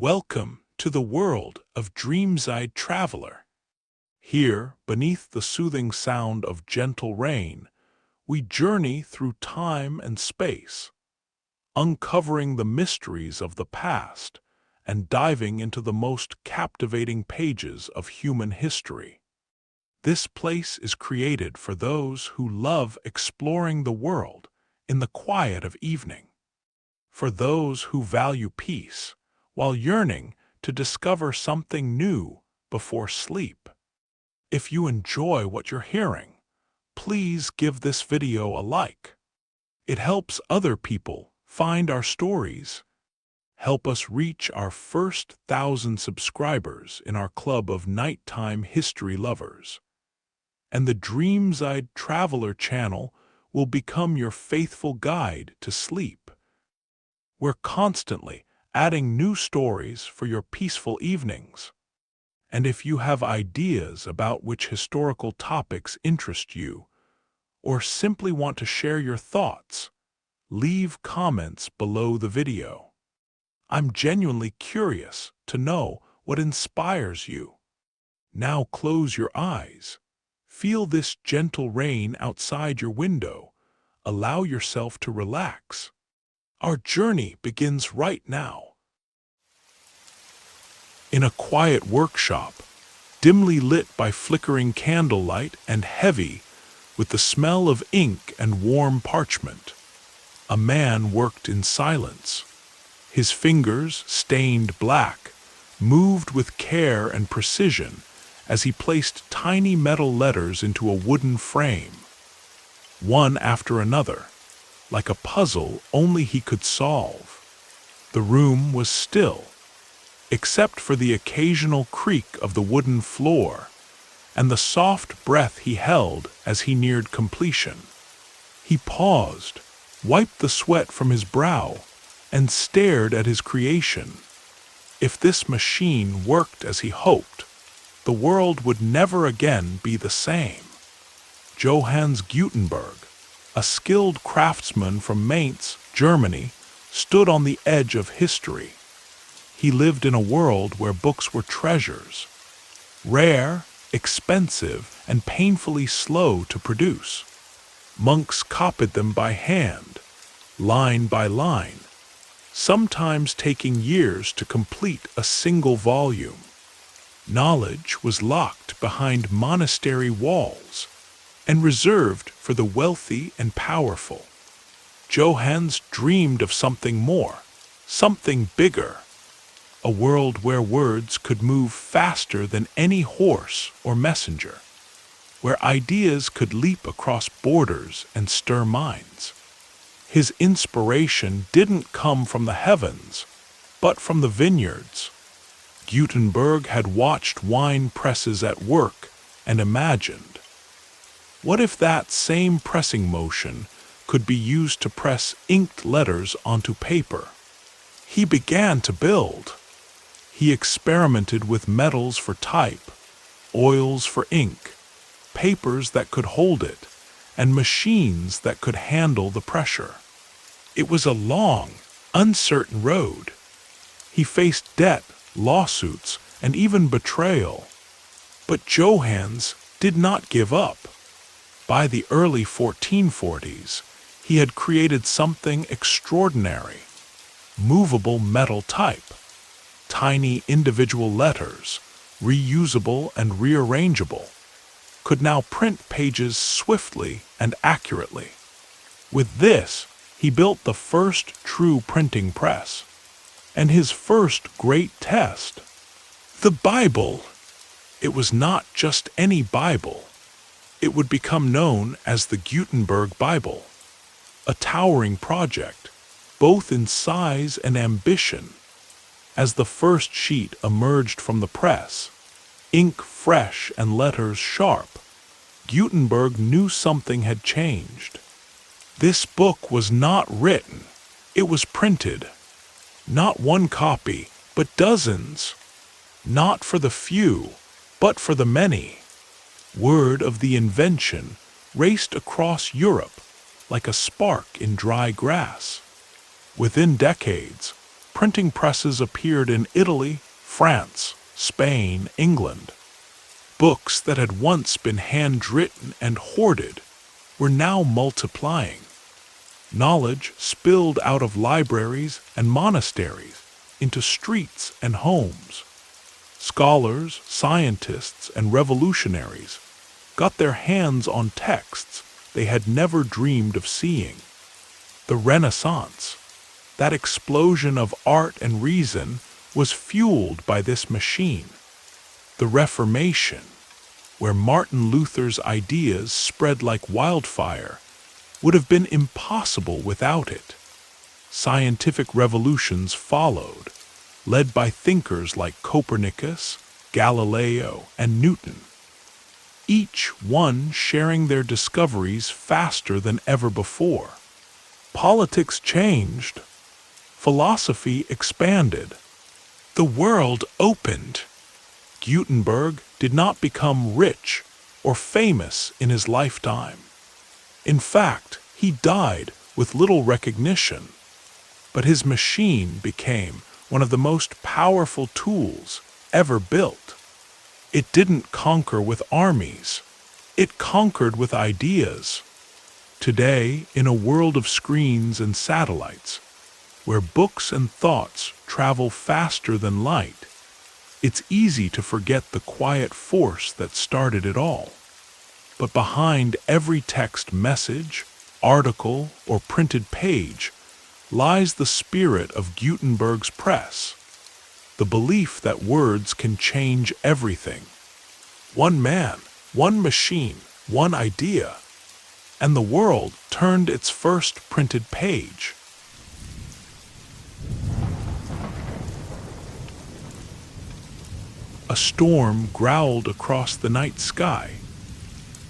Welcome to the world of Dreamside Traveler. Here, beneath the soothing sound of gentle rain, we journey through time and space, uncovering the mysteries of the past and diving into the most captivating pages of human history. This place is created for those who love exploring the world in the quiet of evening, for those who value peace while yearning to discover something new before sleep. If you enjoy what you're hearing, please give this video a like. It helps other people find our stories. Help us reach our first 1,000 subscribers in our club of nighttime history lovers. And the Dreamside Traveler channel will become your faithful guide to sleep. We're constantly adding new stories for your peaceful evenings. And if you have ideas about which historical topics interest you, or simply want to share your thoughts, leave comments below the video. I'm genuinely curious to know what inspires you. Now close your eyes. Feel this gentle rain outside your window. Allow yourself to relax. Our journey begins right now. In a quiet workshop, dimly lit by flickering candlelight and heavy with the smell of ink and warm parchment, a man worked in silence. His fingers, stained black, moved with care and precision as he placed tiny metal letters into a wooden frame, one after another, like a puzzle only he could solve. The room was still, except for the occasional creak of the wooden floor and the soft breath he held as he neared completion. He paused, wiped the sweat from his brow, and stared at his creation. If this machine worked as he hoped, the world would never again be the same. Johannes Gutenberg, a skilled craftsman from Mainz, Germany, stood on the edge of history. He lived in a world where books were treasures, rare, expensive, and painfully slow to produce. Monks copied them by hand, line by line, sometimes taking years to complete a single volume. Knowledge was locked behind monastery walls and reserved for the wealthy and powerful. Johannes dreamed of something more, something bigger. A world where words could move faster than any horse or messenger, where ideas could leap across borders and stir minds. His inspiration didn't come from the heavens, but from the vineyards. Gutenberg had watched wine presses at work and imagined, what if that same pressing motion could be used to press inked letters onto paper? He began to build. He experimented with metals for type, oils for ink, papers that could hold it, and machines that could handle the pressure. It was a long, uncertain road. He faced debt, lawsuits, and even betrayal. But Johannes did not give up. By the early 1440s, he had created something extraordinary: movable metal type. Tiny individual letters, reusable and rearrangeable, could now print pages swiftly and accurately. With this, he built the first true printing press, and his first great test, the Bible. It was not just any Bible. It would become known as the Gutenberg Bible, a towering project, both in size and ambition. As the first sheet emerged from the press, ink fresh and letters sharp, Gutenberg knew something had changed. This book was not written, it was printed. Not one copy, but dozens. Not for the few, but for the many. Word of the invention raced across Europe like a spark in dry grass. Within decades, printing presses appeared in Italy, France, Spain, England. Books that had once been handwritten and hoarded were now multiplying. Knowledge spilled out of libraries and monasteries into streets and homes. Scholars, scientists, and revolutionaries got their hands on texts they had never dreamed of seeing. The Renaissance, that explosion of art and reason, was fueled by this machine. The Reformation, where Martin Luther's ideas spread like wildfire, would have been impossible without it. Scientific revolutions followed, led by thinkers like Copernicus, Galileo, and Newton, each one sharing their discoveries faster than ever before. Politics changed. Philosophy expanded. The world opened. Gutenberg did not become rich or famous in his lifetime. In fact, he died with little recognition. But his machine became one of the most powerful tools ever built. It didn't conquer with armies. It conquered with ideas. Today, in a world of screens and satellites, where books and thoughts travel faster than light, it's easy to forget the quiet force that started it all. But behind every text message, article, or printed page lies the spirit of Gutenberg's press, the belief that words can change everything. One man, one machine, one idea, and the world turned its first printed page. A storm growled across the night sky,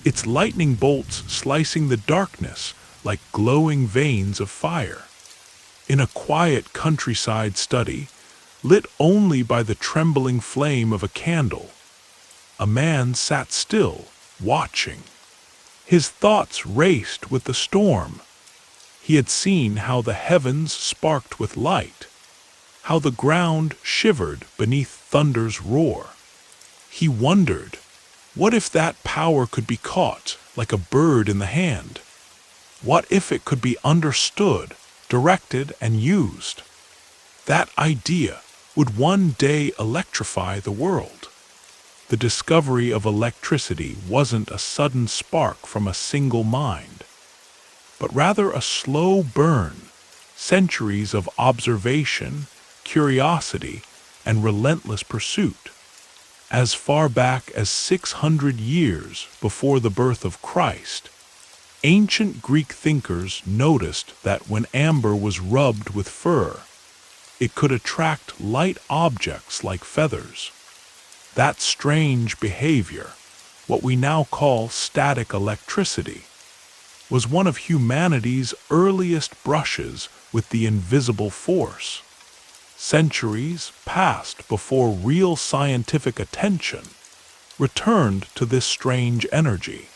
its lightning bolts slicing the darkness like glowing veins of fire. In a quiet countryside study, lit only by the trembling flame of a candle, a man sat still, watching. His thoughts raced with the storm. He had seen how the heavens sparked with light, how the ground shivered beneath thunder's roar. He wondered, what if that power could be caught like a bird in the hand? What if it could be understood, directed, and used? That idea would one day electrify the world. The discovery of electricity wasn't a sudden spark from a single mind, but rather a slow burn, centuries of observation, curiosity, and relentless pursuit. As far back as 600 years before the birth of Christ, ancient Greek thinkers noticed that when amber was rubbed with fur, it could attract light objects like feathers. That strange behavior, what we now call static electricity, was one of humanity's earliest brushes with the invisible force. Centuries passed before real scientific attention returned to this strange energy.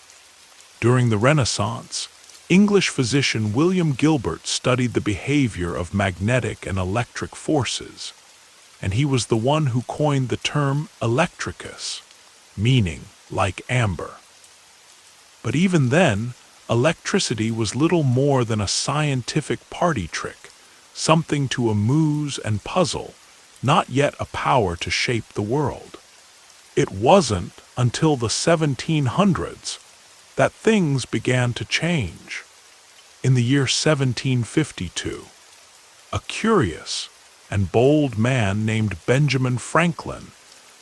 During the Renaissance, English physician William Gilbert studied the behavior of magnetic and electric forces, and he was the one who coined the term electricus, meaning like amber. But even then, electricity was little more than a scientific party trick, something to amuse and puzzle, not yet a power to shape the world. It wasn't until the 1700s that things began to change. In the year 1752, a curious and bold man named Benjamin Franklin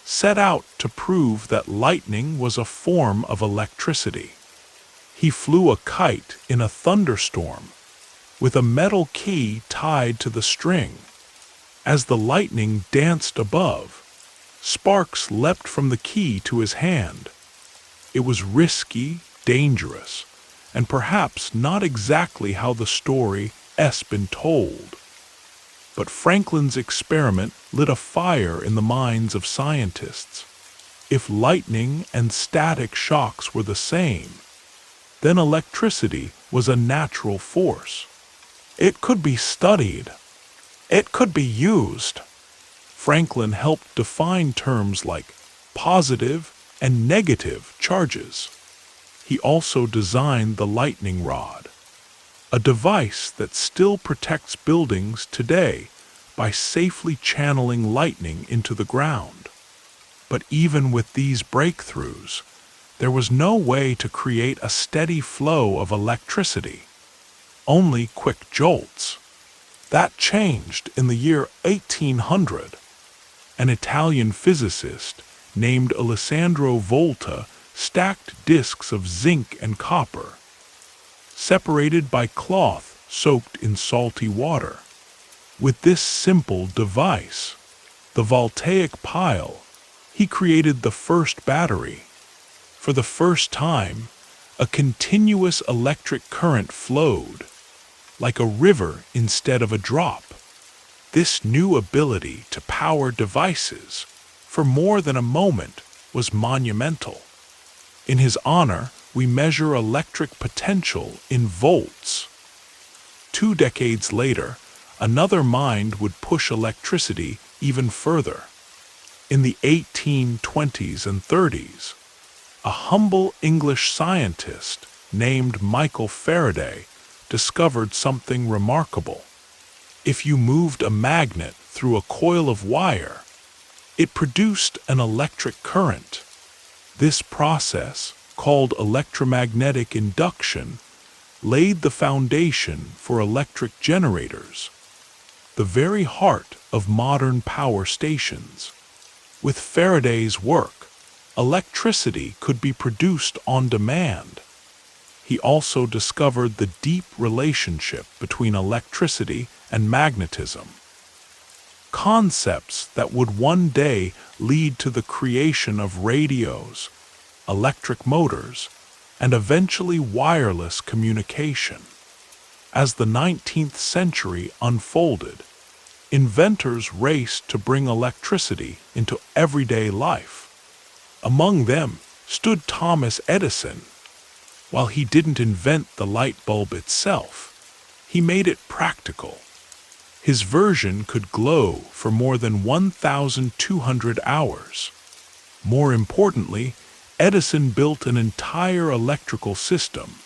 set out to prove that lightning was a form of electricity. He flew a kite in a thunderstorm with a metal key tied to the string. As the lightning danced above, sparks leapt from the key to his hand. It was risky, dangerous, and perhaps not exactly how the story has been told. But Franklin's experiment lit a fire in the minds of scientists. If lightning and static shocks were the same, then electricity was a natural force. It could be studied. It could be used. Franklin helped define terms like positive and negative charges. He also designed the lightning rod, a device that still protects buildings today by safely channeling lightning into the ground. But even with these breakthroughs, there was no way to create a steady flow of electricity, only quick jolts. That changed in the year 1800. An Italian physicist named Alessandro Volta stacked disks of zinc and copper, separated by cloth soaked in salty water. With this simple device, the voltaic pile, he created the first battery. For the first time, a continuous electric current flowed, like a river instead of a drop. This new ability to power devices for more than a moment was monumental. In his honor, we measure electric potential in volts. 2 decades later, another mind would push electricity even further. In the 1820s and 30s, a humble English scientist named Michael Faraday discovered something remarkable. If you moved a magnet through a coil of wire, it produced an electric current. This process, called electromagnetic induction, laid the foundation for electric generators, the very heart of modern power stations. With Faraday's work, electricity could be produced on demand. He also discovered the deep relationship between electricity and magnetism, concepts that would one day lead to the creation of radios, electric motors, and eventually wireless communication. As the 19th century unfolded, inventors raced to bring electricity into everyday life. Among them stood Thomas Edison. While he didn't invent the light bulb itself, he made it practical. His version could glow for more than 1,200 hours. More importantly, Edison built an entire electrical system: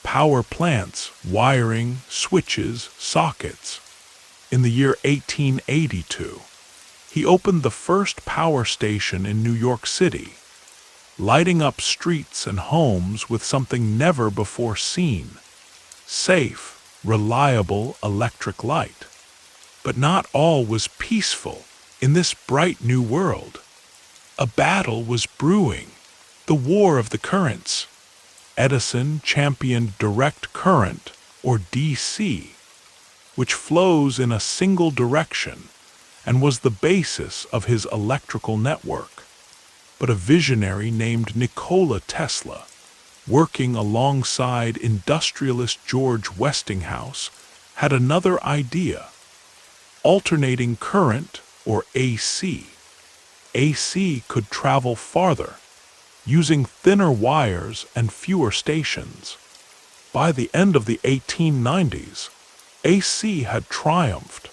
power plants, wiring, switches, sockets. In the year 1882, he opened the first power station in New York City, lighting up streets and homes with something never before seen: safe, reliable electric light. But not all was peaceful in this bright new world. A battle was brewing, the war of the currents. Edison championed direct current, or DC, which flows in a single direction and was the basis of his electrical network. But a visionary named Nikola Tesla, working alongside industrialist George Westinghouse, had another idea: alternating current, or AC. AC could travel farther, using thinner wires and fewer stations. By the end of the 1890s, AC had triumphed.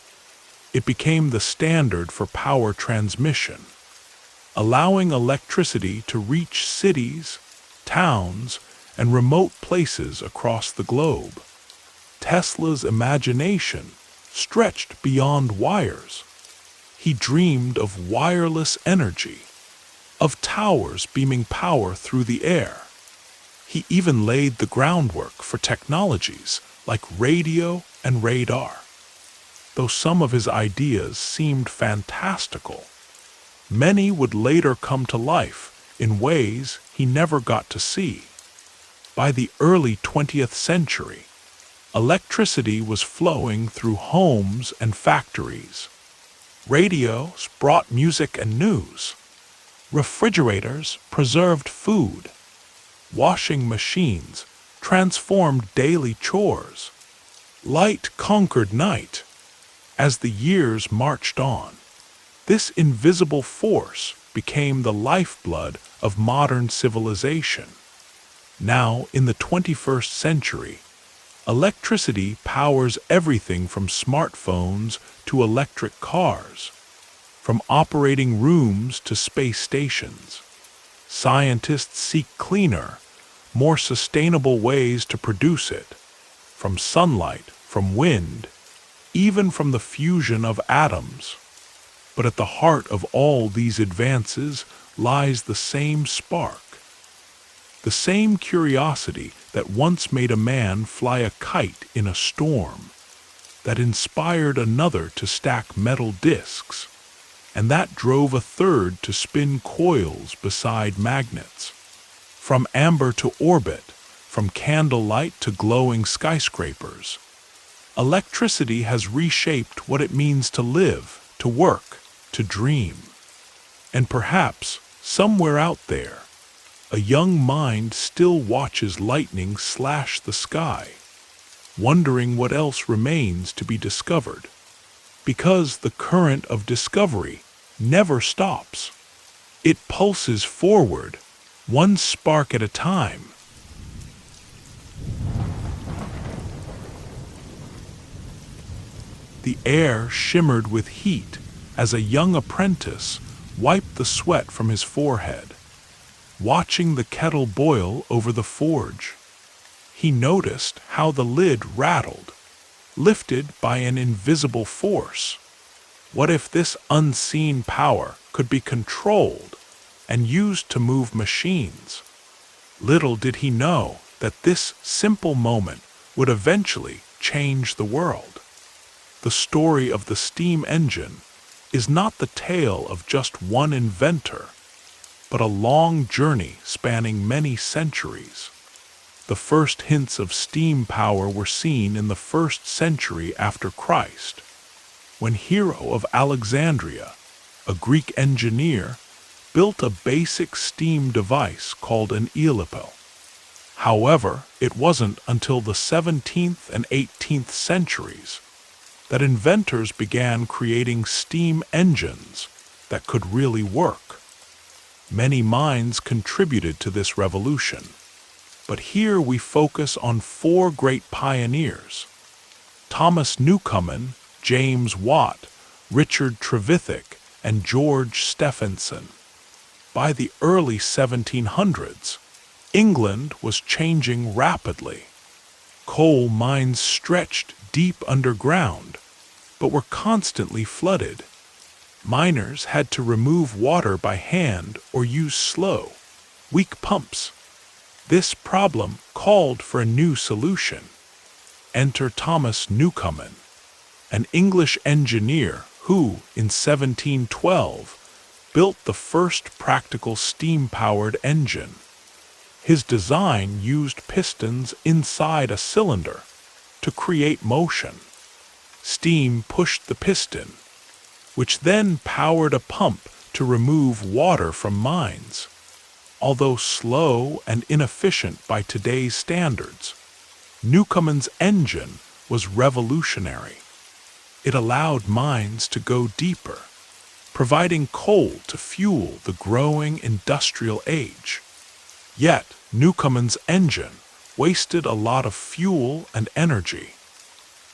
It became the standard for power transmission, allowing electricity to reach cities, towns, and remote places across the globe. Tesla's imagination stretched beyond wires. He dreamed of wireless energy, of towers beaming power through the air. He even laid the groundwork for technologies like radio and radar. Though some of his ideas seemed fantastical, many would later come to life in ways he never got to see. By the early 20th century, electricity was flowing through homes and factories. Radios brought music and news. Refrigerators preserved food. Washing machines transformed daily chores. Light conquered night. As the years marched on, this invisible force became the lifeblood of modern civilization. Now, in the 21st century, Electricity powers everything from smartphones to electric cars, from operating rooms to space stations. Scientists seek cleaner, more sustainable ways to produce it, from sunlight, from wind, even from the fusion of atoms. But at the heart of all these advances lies the same spark, the same curiosity that once made a man fly a kite in a storm, that inspired another to stack metal discs, and that drove a third to spin coils beside magnets. From amber to orbit, from candlelight to glowing skyscrapers, electricity has reshaped what it means to live, to work, to dream. And perhaps, somewhere out there, a young mind still watches lightning slash the sky, wondering what else remains to be discovered, because the current of discovery never stops. It pulses forward, one spark at a time. The air shimmered with heat as a young apprentice wiped the sweat from his forehead, watching the kettle boil over the forge. He noticed how the lid rattled, lifted by an invisible force. What if this unseen power could be controlled and used to move machines? Little did he know that this simple moment would eventually change the world. The story of the steam engine is not the tale of just one inventor, but a long journey spanning many centuries. The first hints of steam power were seen in the 1st century after Christ, when Hero of Alexandria, a Greek engineer, built a basic steam device called an aeroplane. However, it wasn't until the 17th and 18th centuries that inventors began creating steam engines that could really work. Many minds contributed to this revolution, but here we focus on 4 great pioneers: Thomas Newcomen, James Watt, Richard Trevithick, and George Stephenson. By the early 1700s, England was changing rapidly. Coal mines stretched deep underground, but were constantly flooded. Miners had to remove water by hand or use slow, weak pumps. This problem called for a new solution. Enter Thomas Newcomen, an English engineer who, in 1712, built the first practical steam-powered engine. His design used pistons inside a cylinder to create motion. Steam pushed the piston, which then powered a pump to remove water from mines. Although slow and inefficient by today's standards, Newcomen's engine was revolutionary. It allowed mines to go deeper, providing coal to fuel the growing industrial age. Yet, Newcomen's engine wasted a lot of fuel and energy.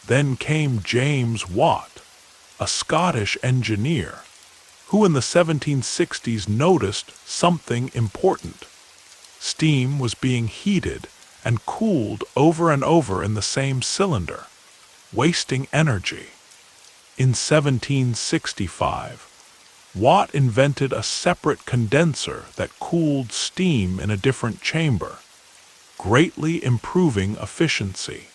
Then came James Watt, a Scottish engineer, who in the 1760s noticed something important. Steam was being heated and cooled over and over in the same cylinder, wasting energy. In 1765, Watt invented a separate condenser that cooled steam in a different chamber, greatly improving efficiency.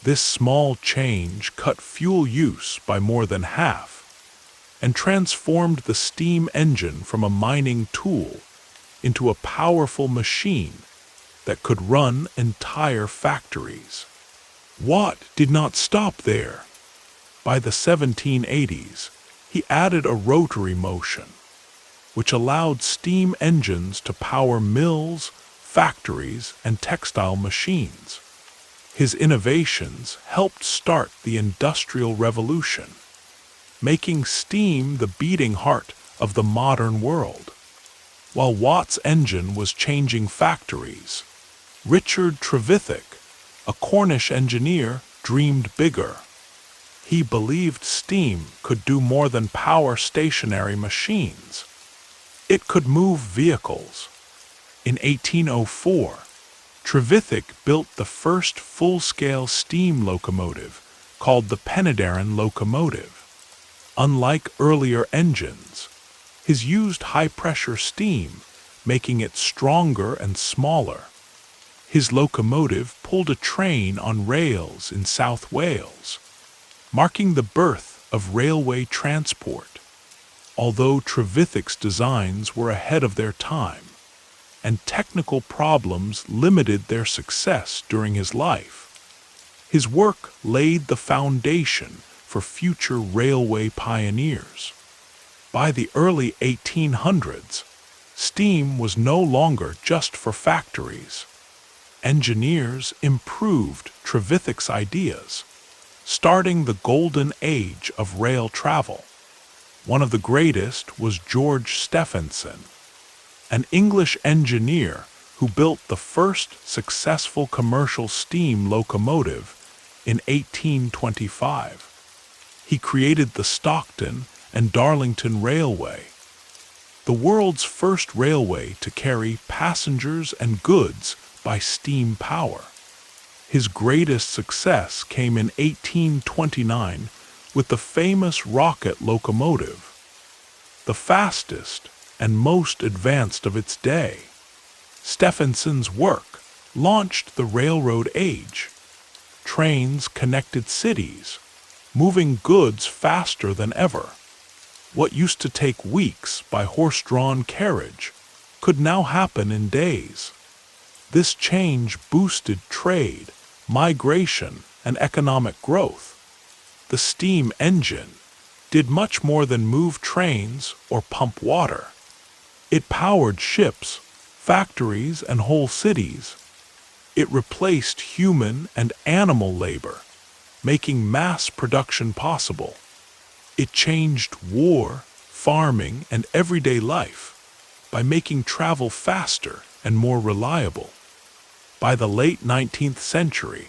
This small change cut fuel use by more than half, and transformed the steam engine from a mining tool into a powerful machine that could run entire factories. Watt did not stop there. By the 1780s, he added a rotary motion, which allowed steam engines to power mills, factories, and textile machines. His innovations helped start the Industrial Revolution, making steam the beating heart of the modern world. While Watt's engine was changing factories, Richard Trevithick, a Cornish engineer, dreamed bigger. He believed steam could do more than power stationary machines. It could move vehicles. In 1804, Trevithick built the first full-scale steam locomotive, called the Penicillin locomotive. Unlike earlier engines, his used high-pressure steam, making it stronger and smaller. His locomotive pulled a train on rails in South Wales, marking the birth of railway transport. Although Trevithick's designs were ahead of their time, and technical problems limited their success during his life, his work laid the foundation for future railway pioneers. By the early 1800s, steam was no longer just for factories. Engineers improved Trevithick's ideas, starting the golden age of rail travel. One of the greatest was George Stephenson, an English engineer who built the first successful commercial steam locomotive in 1825. He created the Stockton and Darlington Railway, the world's first railway to carry passengers and goods by steam power. His greatest success came in 1829 with the famous rocket locomotive, the fastest and most advanced of its day. Stephenson's work launched the railroad age. Trains connected cities, moving goods faster than ever. What used to take weeks by horse-drawn carriage could now happen in days. This change boosted trade, migration, and economic growth. The steam engine did much more than move trains or pump water. It powered ships, factories, and whole cities. It replaced human and animal labor, making mass production possible. It changed war, farming, and everyday life by making travel faster and more reliable. By the late 19th century,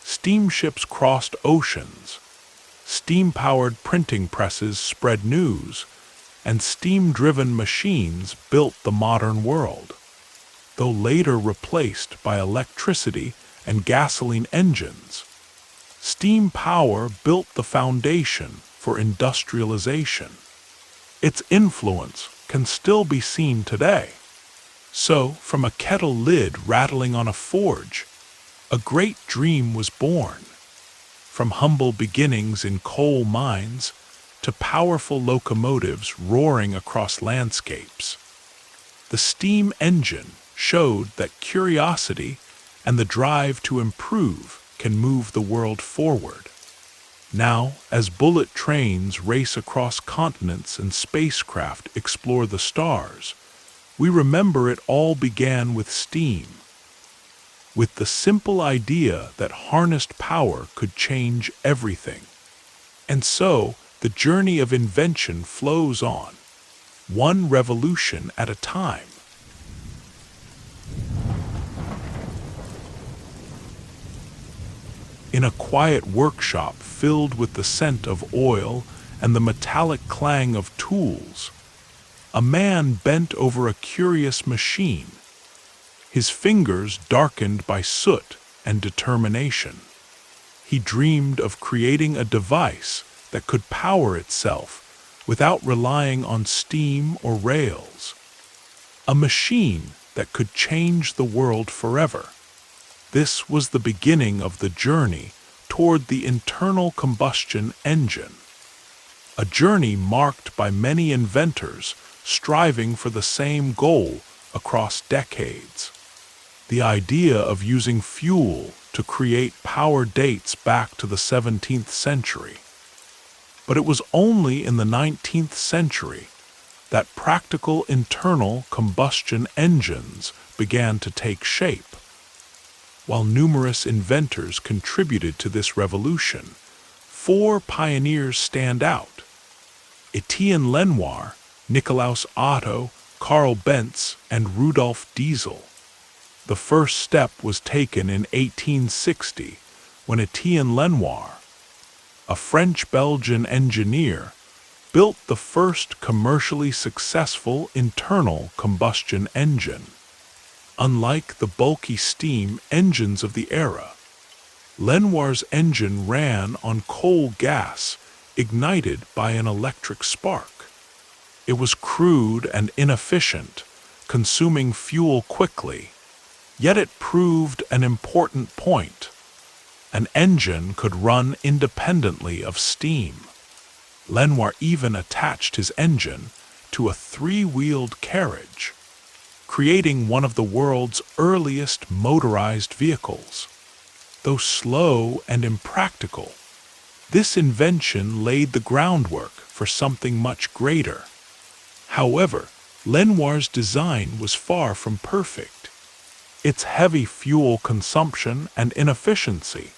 steamships crossed oceans, steam-powered printing presses spread news, and steam-driven machines built the modern world. Though later replaced by electricity and gasoline engines, steam power built the foundation for industrialization. Its influence can still be seen today. So, from a kettle lid rattling on a forge, a great dream was born. From humble beginnings in coal mines to powerful locomotives roaring across landscapes, the steam engine showed that curiosity and the drive to improve can move the world forward. Now, as bullet trains race across continents and spacecraft explore the stars, we remember it all began with steam, with the simple idea that harnessed power could change everything. And so, the journey of invention flows on, one revolution at a time. In a quiet workshop filled with the scent of oil and the metallic clang of tools, a man bent over a curious machine, his fingers darkened by soot and determination. He dreamed of creating a device that could power itself without relying on steam or rails, a machine that could change the world forever. This was the beginning of the journey toward the internal combustion engine, a journey marked by many inventors striving for the same goal across decades. The idea of using fuel to create power dates back to the 17th century. But it was only in the 19th century that practical internal combustion engines began to take shape. While numerous inventors contributed to this revolution, 4 pioneers stand out: Etienne Lenoir, Nikolaus Otto, Karl Benz, and Rudolf Diesel. The first step was taken in 1860 when Etienne Lenoir, a French-Belgian engineer, built the first commercially successful internal combustion engine. Unlike the bulky steam engines of the era, Lenoir's engine ran on coal gas ignited by an electric spark. It was crude and inefficient, consuming fuel quickly, yet it proved an important point. An engine could run independently of steam. Lenoir even attached his engine to a three-wheeled carriage, creating one of the world's earliest motorized vehicles. Though slow and impractical, this invention laid the groundwork for something much greater. However, Lenoir's design was far from perfect. Its heavy fuel consumption and inefficiency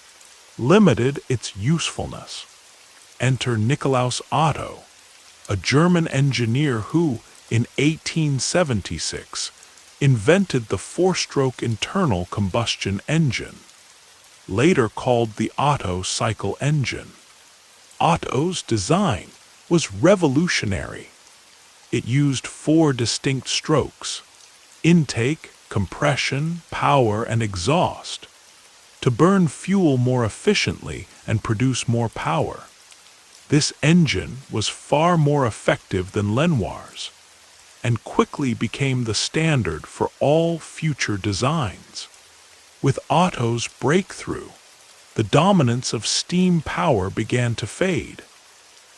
limited its usefulness. Enter Nikolaus Otto, a German engineer who, in 1876, invented the four-stroke internal combustion engine, later called the Otto cycle engine. Otto's design was revolutionary. It used four distinct strokes: intake, compression, power, and exhaust, to burn fuel more efficiently and produce more power. This engine was far more effective than Lenoir's, and quickly became the standard for all future designs. With Otto's breakthrough, the dominance of steam power began to fade.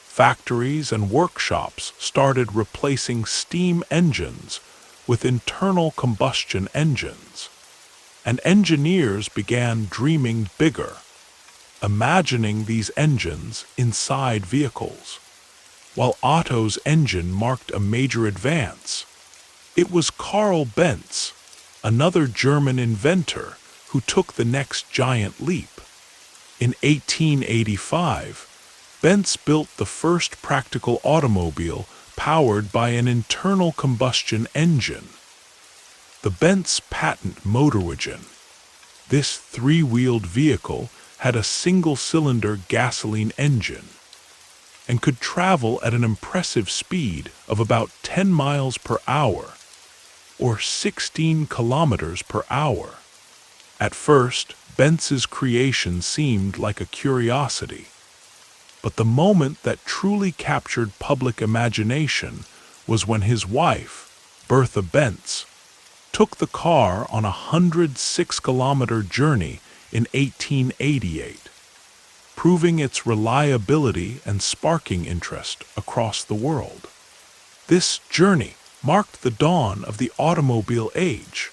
Factories and workshops started replacing steam engines with internal combustion engines, and engineers began dreaming bigger, imagining these engines inside vehicles. While Otto's engine marked a major advance, it was Carl Benz, another German inventor, who took the next giant leap. In 1885, Benz built the first practical automobile powered by an internal combustion engine, the Benz patent motorwagen. This three-wheeled vehicle had a single-cylinder gasoline engine and could travel at an impressive speed of about 10 miles per hour, or 16 kilometers per hour. At first, Benz's creation seemed like a curiosity, but the moment that truly captured public imagination was when his wife, Bertha Benz, took the car on a 106-kilometer journey in 1888, proving its reliability and sparking interest across the world. This journey marked the dawn of the automobile age.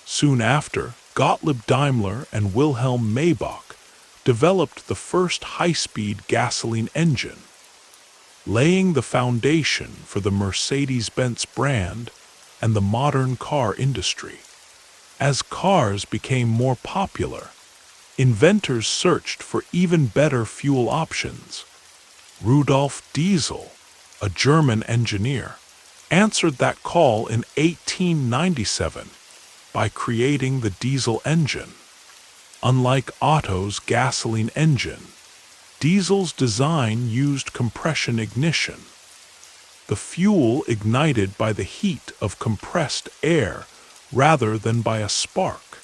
Soon after, Gottlieb Daimler and Wilhelm Maybach developed the first high-speed gasoline engine, laying the foundation for the Mercedes-Benz brand and the modern car industry. As cars became more popular, inventors searched for even better fuel options. Rudolf Diesel, a German engineer, answered that call in 1897 by creating the diesel engine. Unlike Otto's gasoline engine, Diesel's design used compression ignition. The fuel ignited by the heat of compressed air rather than by a spark.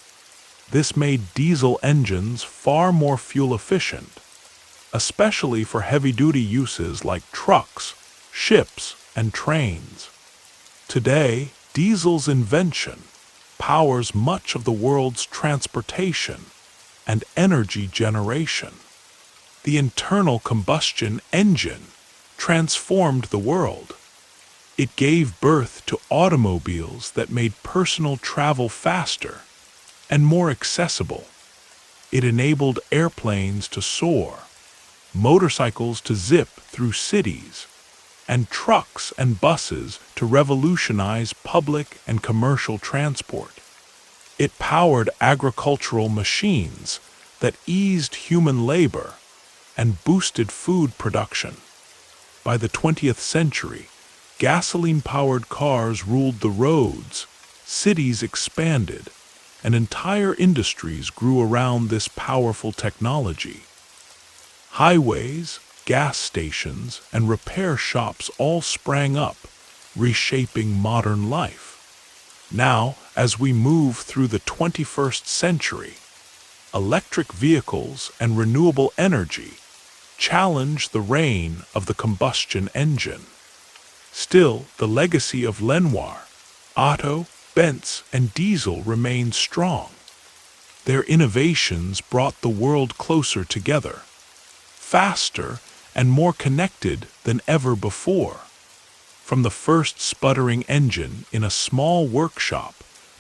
This made diesel engines far more fuel efficient, especially for heavy-duty uses like trucks, ships, and trains. Today, diesel's invention powers much of the world's transportation and energy generation. The internal combustion engine transformed the world. It gave birth to automobiles that made personal travel faster and more accessible. It enabled airplanes to soar, motorcycles to zip through cities, and trucks and buses to revolutionize public and commercial transport. It powered agricultural machines that eased human labor and boosted food production. By the 20th century, gasoline-powered cars ruled the roads, cities expanded, and entire industries grew around this powerful technology. Highways, gas stations, and repair shops all sprang up, reshaping modern life. Now, as we move through the 21st century, electric vehicles and renewable energy challenge the reign of the combustion engine. Still, the legacy of Lenoir, Otto, Benz, and Diesel remains strong. Their innovations brought the world closer together, faster and more connected than ever before. From the first sputtering engine in a small workshop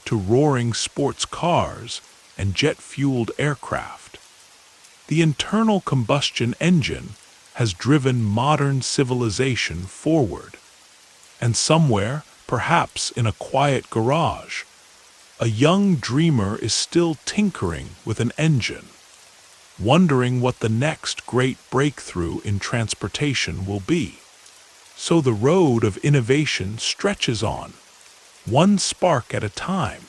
to roaring sports cars and jet-fueled aircraft, the internal combustion engine has driven modern civilization forward. And somewhere, perhaps in a quiet garage, a young dreamer is still tinkering with an engine, wondering what the next great breakthrough in transportation will be. So the road of innovation stretches on, one spark at a time.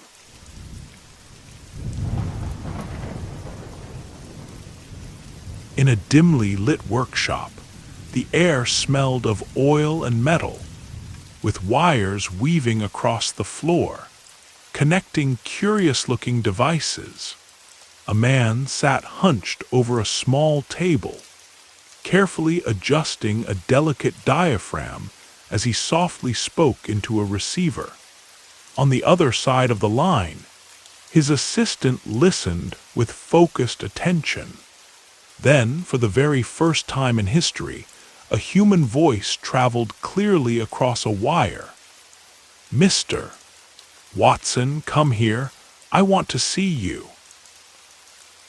In a dimly lit workshop, the air smelled of oil and metal, with wires weaving across the floor, connecting curious-looking devices. A man sat hunched over a small table, carefully adjusting a delicate diaphragm as he softly spoke into a receiver. On the other side of the line, his assistant listened with focused attention. Then, for the very first time in history, a human voice traveled clearly across a wire. "Mr. Watson, come here. I want to see you."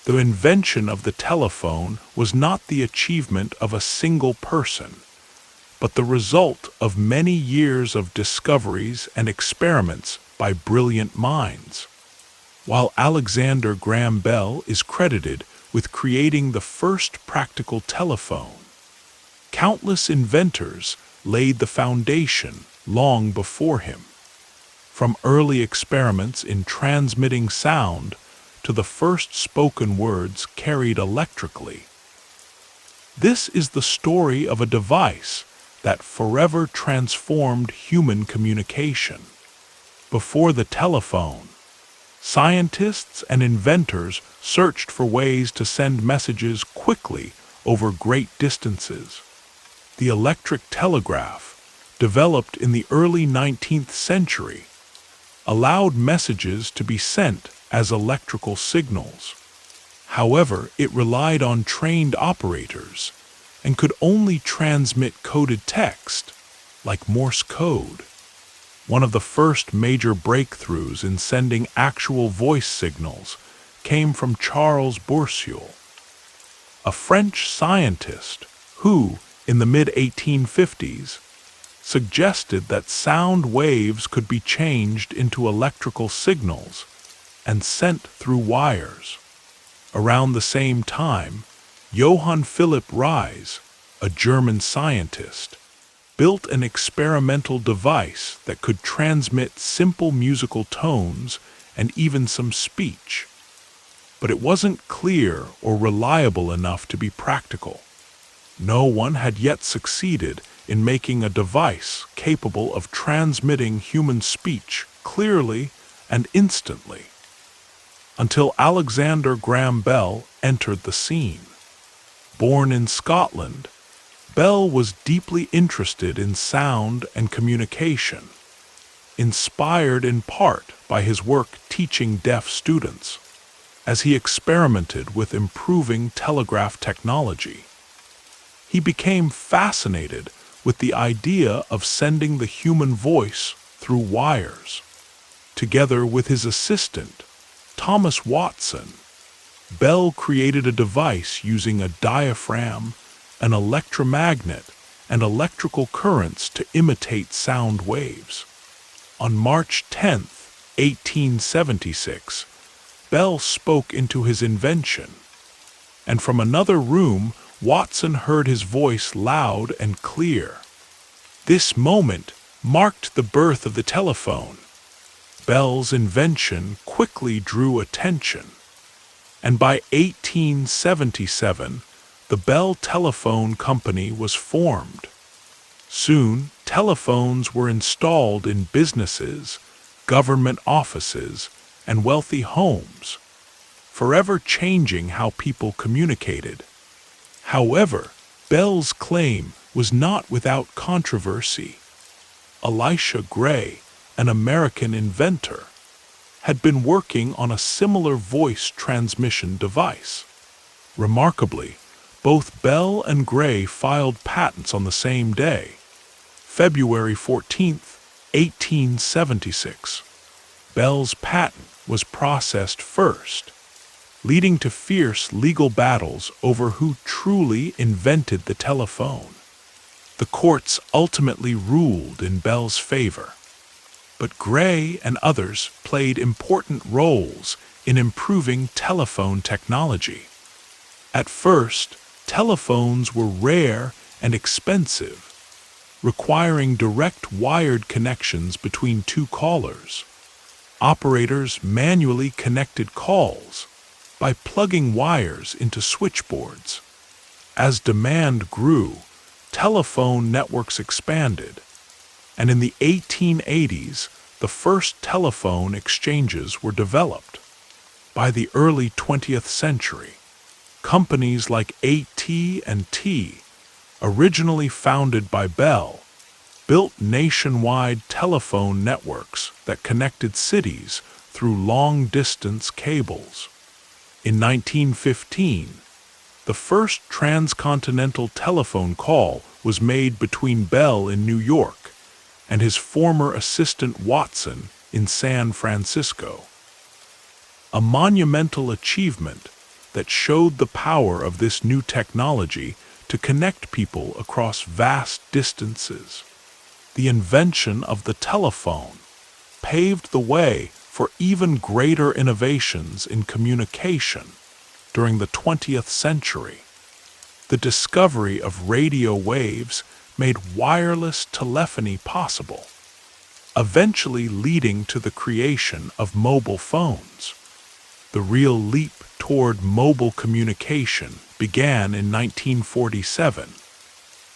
The invention of the telephone was not the achievement of a single person, but the result of many years of discoveries and experiments by brilliant minds. While Alexander Graham Bell is credited with creating the first practical telephone, countless inventors laid the foundation long before him. From early experiments in transmitting sound to the first spoken words carried electrically. This is the story of a device that forever transformed human communication. Before the telephone, scientists and inventors searched for ways to send messages quickly over great distances. The electric telegraph, developed in the early 19th century, allowed messages to be sent as electrical signals. However, it relied on trained operators and could only transmit coded text, like Morse code. One of the first major breakthroughs in sending actual voice signals came from Charles Bourseul, a French scientist who, in the mid-1850s, suggested that sound waves could be changed into electrical signals and sent through wires. Around the same time, Johann Philipp Reis, a German scientist, built an experimental device that could transmit simple musical tones and even some speech. But it wasn't clear or reliable enough to be practical. No one had yet succeeded in making a device capable of transmitting human speech clearly and instantly, until Alexander Graham Bell entered the scene. Born in Scotland, Bell was deeply interested in sound and communication, inspired in part by his work teaching deaf students, as he experimented with improving telegraph technology. He became fascinated with the idea of sending the human voice through wires. Together with his assistant, Thomas Watson, Bell created a device using a diaphragm, an electromagnet, and electrical currents to imitate sound waves. On March 10, 1876, Bell spoke into his invention, and from another room, Watson heard his voice loud and clear. This moment marked the birth of the telephone. Bell's invention quickly drew attention, and by 1877, the Bell Telephone Company was formed. Soon, telephones were installed in businesses, government offices, and wealthy homes, forever changing how people communicated. However, Bell's claim was not without controversy. Elisha Gray, an American inventor, had been working on a similar voice transmission device. Remarkably, both Bell and Gray filed patents on the same day, February 14, 1876. Bell's patent was processed first, leading to fierce legal battles over who truly invented the telephone. The courts ultimately ruled in Bell's favor, but Gray and others played important roles in improving telephone technology. At first, telephones were rare and expensive, requiring direct wired connections between two callers. Operators manually connected calls by plugging wires into switchboards. As demand grew, telephone networks expanded, and in the 1880s, the first telephone exchanges were developed. By the early 20th century, companies like AT&T, originally founded by Bell, built nationwide telephone networks that connected cities through long-distance cables. In 1915, the first transcontinental telephone call was made between Bell in New York and his former assistant Watson in San Francisco. A monumental achievement that showed the power of this new technology to connect people across vast distances. The invention of the telephone paved the way for even greater innovations in communication during the 20th century. The discovery of radio waves made wireless telephony possible, eventually leading to the creation of mobile phones. The real leap toward mobile communication began in 1947,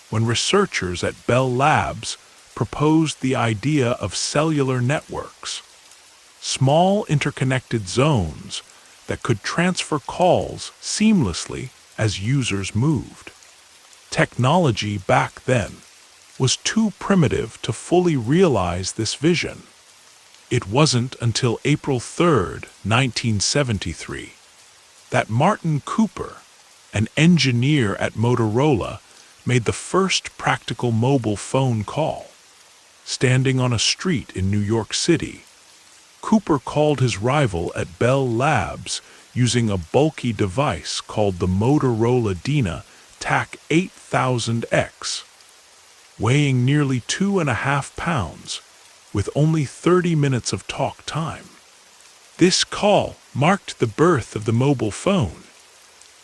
when researchers at Bell Labs proposed the idea of cellular networks, small interconnected zones that could transfer calls seamlessly as users moved. Technology back then was too primitive to fully realize this vision. It wasn't until April 3, 1973, that Martin Cooper, an engineer at Motorola, made the first practical mobile phone call. Standing on a street in New York City, Cooper called his rival at Bell Labs using a bulky device called the Motorola Dina TAC 8000X, weighing nearly 2.5 pounds, with only 30 minutes of talk time. This call marked the birth of the mobile phone.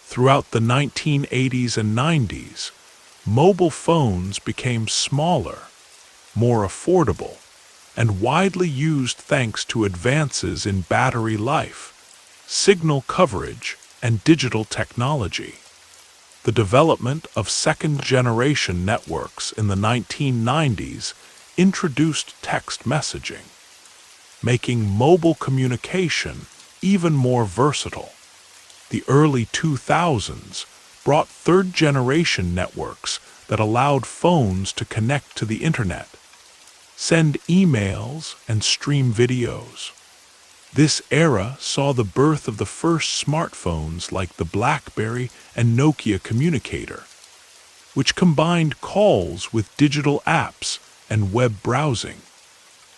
Throughout the 1980s and 90s, mobile phones became smaller, more affordable, and widely used thanks to advances in battery life, signal coverage, and digital technology. The development of second-generation networks in the 1990s introduced text messaging, making mobile communication even more versatile. The early 2000s brought third-generation networks that allowed phones to connect to the internet, send emails, and stream videos. This era saw the birth of the first smartphones like the BlackBerry and Nokia communicator, which combined calls with digital apps and web browsing.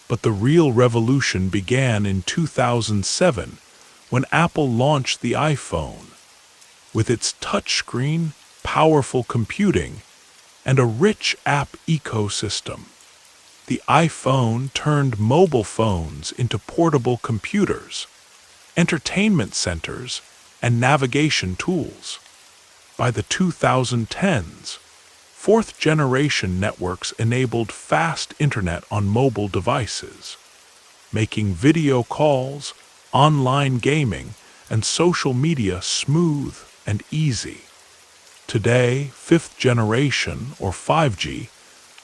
But the real revolution began in 2007 when Apple launched the iPhone. With its touchscreen, powerful computing, and a rich app ecosystem, the iPhone turned mobile phones into portable computers, entertainment centers, and navigation tools. By the 2010s, fourth-generation networks enabled fast internet on mobile devices. making video calls, online gaming, and social media smooth and easy. Today, fifth generation, or 5G,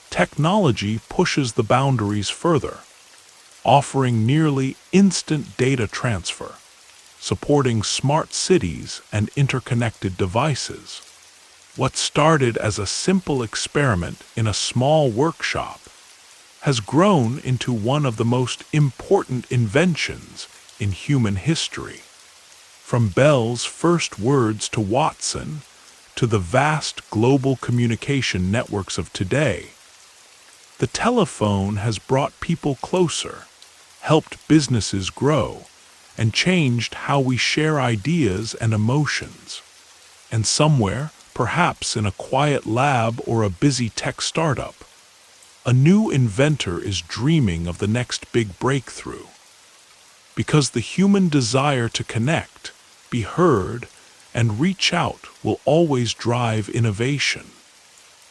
technology pushes the boundaries further, offering nearly instant data transfer, supporting smart cities and interconnected devices. What started as a simple experiment in a small workshop has grown into one of the most important inventions in human history. From Bell's first words to Watson, to the vast global communication networks of today, the telephone has brought people closer, helped businesses grow, and changed how we share ideas and emotions. And somewhere, perhaps in a quiet lab or a busy tech startup, a new inventor is dreaming of the next big breakthrough. Because the human desire to connect, be heard, and reach out will always drive innovation.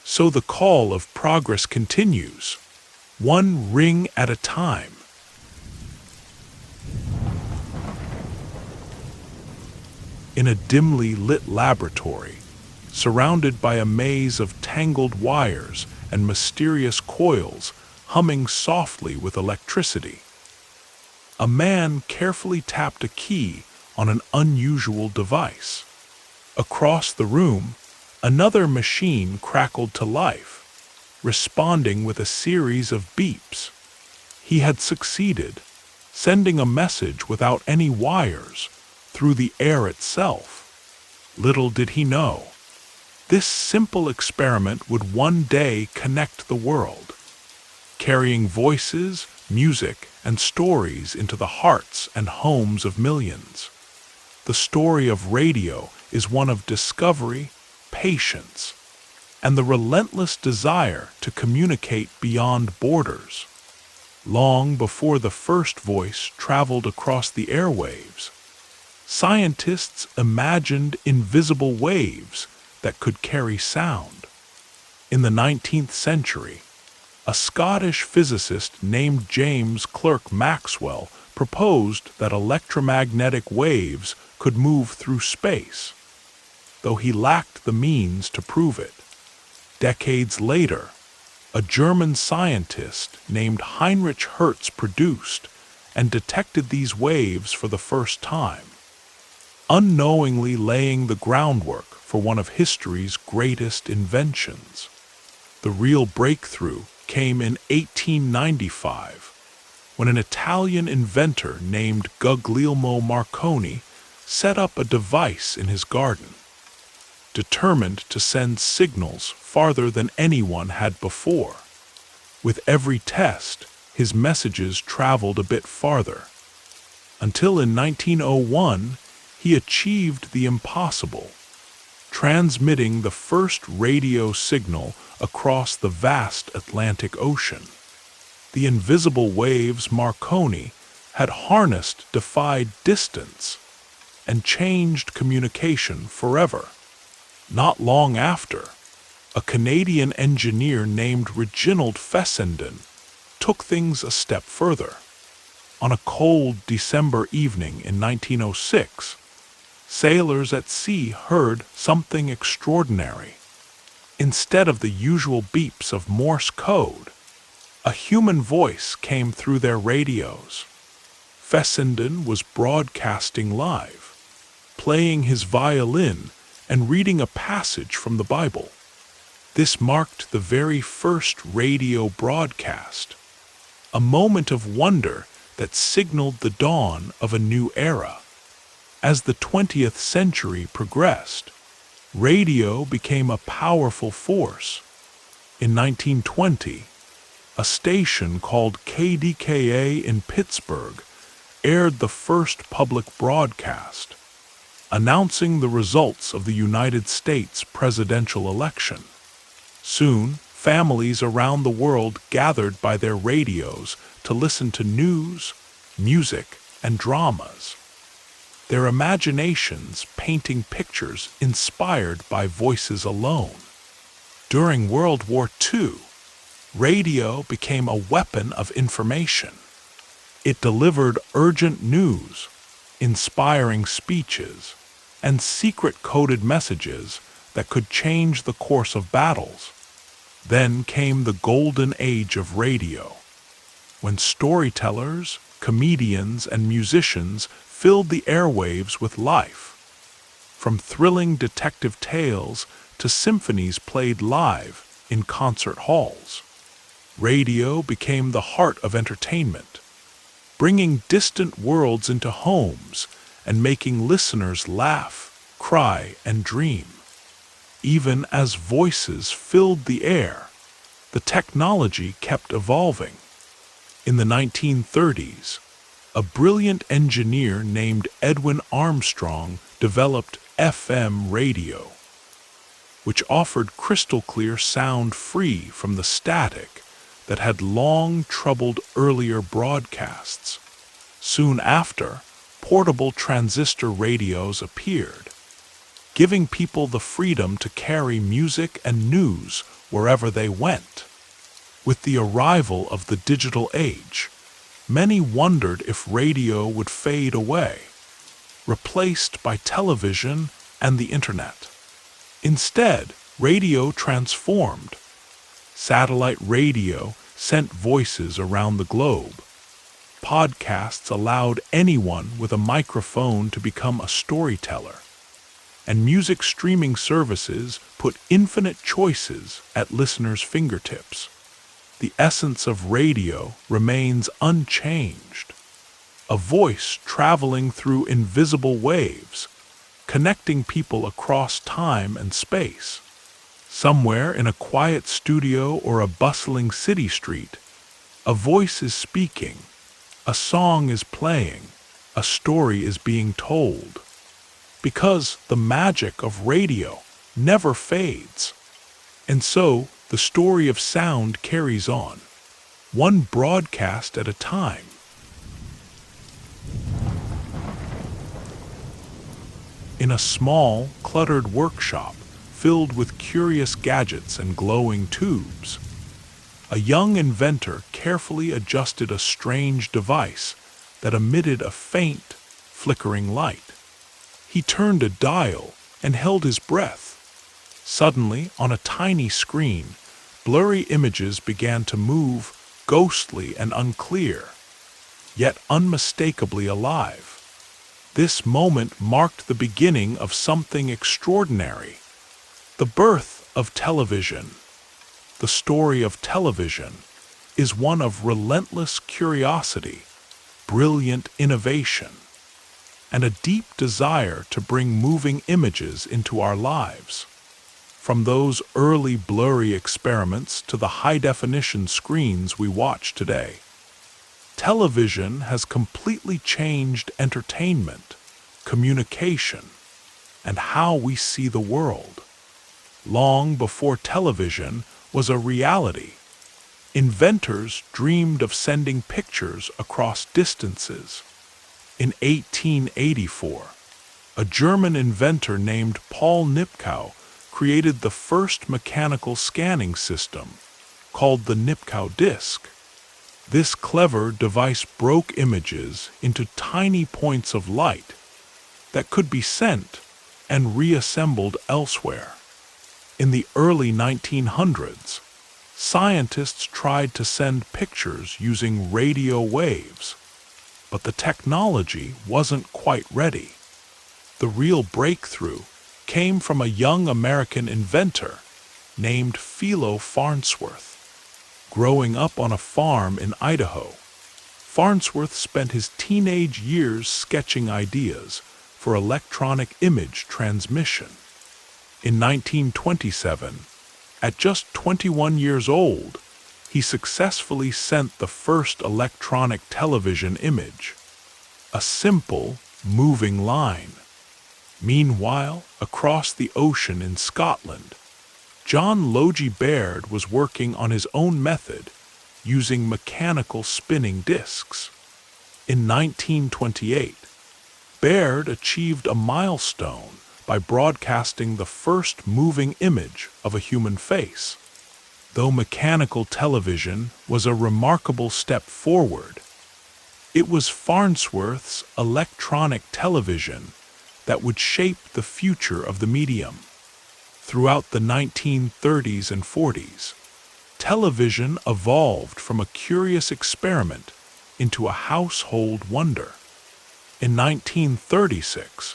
So the call of progress continues, one ring at a time. In a dimly lit laboratory, surrounded by a maze of tangled wires and mysterious coils humming softly with electricity, a man carefully tapped a key on an unusual device. Across the room, another machine crackled to life, responding with a series of beeps. He had succeeded, sending a message without any wires, through the air itself. Little did he know, this simple experiment would one day connect the world, carrying voices, music, and stories into the hearts and homes of millions. The story of radio is one of discovery, patience, and the relentless desire to communicate beyond borders. Long before the first voice traveled across the airwaves, scientists imagined invisible waves that could carry sound. In the 19th century, a Scottish physicist named James Clerk Maxwell proposed that electromagnetic waves could move through space, though he lacked the means to prove it. Decades later, a German scientist named Heinrich Hertz produced and detected these waves for the first time, unknowingly laying the groundwork for one of history's greatest inventions. The real breakthrough came in 1895, when an Italian inventor named Guglielmo Marconi set up a device in his garden, determined to send signals farther than anyone had before. With every test, his messages traveled a bit farther, until in 1901 he achieved the impossible, transmitting the first radio signal across the vast Atlantic Ocean. The invisible waves Marconi had harnessed defied distance and changed communication forever. Not long after, a Canadian engineer named Reginald Fessenden took things a step further. On a cold December evening in 1906, sailors at sea heard something extraordinary. Instead of the usual beeps of Morse code, a human voice came through their radios. Fessenden was broadcasting live, playing his violin and reading a passage from the Bible. This marked the very first radio broadcast, a moment of wonder that signaled the dawn of a new era. As the 20th century progressed, radio became a powerful force. In 1920, a station called KDKA in Pittsburgh aired the first public broadcast, announcing the results of the United States presidential election. Soon, families around the world gathered by their radios to listen to news, music, and dramas, their imaginations painting pictures inspired by voices alone. During World War II, radio became a weapon of information. It delivered urgent news, inspiring speeches, and secret-coded messages that could change the course of battles. Then came the golden age of radio, when storytellers, comedians, and musicians filled the airwaves with life. From thrilling detective tales to symphonies played live in concert halls, radio became the heart of entertainment, bringing distant worlds into homes and making listeners laugh, cry, and dream. Even as voices filled the air, the technology kept evolving. In the 1930s, a brilliant engineer named Edwin Armstrong developed FM radio, which offered crystal-clear sound free from the static that had long troubled earlier broadcasts. Soon after, portable transistor radios appeared, giving people the freedom to carry music and news wherever they went. With the arrival of the digital age, many wondered if radio would fade away, replaced by television and the internet. Instead, radio transformed. Satellite radio sent voices around the globe. Podcasts allowed anyone with a microphone to become a storyteller. And music streaming services put infinite choices at listeners' fingertips. The essence of radio remains unchanged. A voice traveling through invisible waves, connecting people across time and space. Somewhere in a quiet studio or a bustling city street, a voice is speaking, a song is playing, a story is being told. Because the magic of radio never fades. And so, the story of sound carries on, one broadcast at a time. In a small, cluttered workshop filled with curious gadgets and glowing tubes, a young inventor carefully adjusted a strange device that emitted a faint, flickering light. He turned a dial and held his breath. Suddenly, on a tiny screen, blurry images began to move, ghostly and unclear, yet unmistakably alive. This moment marked the beginning of something extraordinary, the birth of television. The story of television is one of relentless curiosity, brilliant innovation, and a deep desire to bring moving images into our lives. From those early blurry experiments to the high-definition screens we watch today, television has completely changed entertainment, communication, and how we see the world. Long before television was a reality, inventors dreamed of sending pictures across distances. In 1884, a German inventor named Paul Nipkow created the first mechanical scanning system, called the Nipkow disk. This clever device broke images into tiny points of light that could be sent and reassembled elsewhere. In the early 1900s, scientists tried to send pictures using radio waves, but the technology wasn't quite ready. The real breakthrough came from a young American inventor named Philo Farnsworth. Growing up on a farm in Idaho, Farnsworth spent his teenage years sketching ideas for electronic image transmission. In 1927, at just 21 years old, he successfully sent the first electronic television image, a simple, moving line. Meanwhile, across the ocean in Scotland, John Logie Baird was working on his own method using mechanical spinning discs. In 1928, Baird achieved a milestone by broadcasting the first moving image of a human face. Though mechanical television was a remarkable step forward, It was Farnsworth's electronic television that would shape the future of the medium. Throughout the 1930s and 40s, television evolved from a curious experiment into a household wonder. In 1936,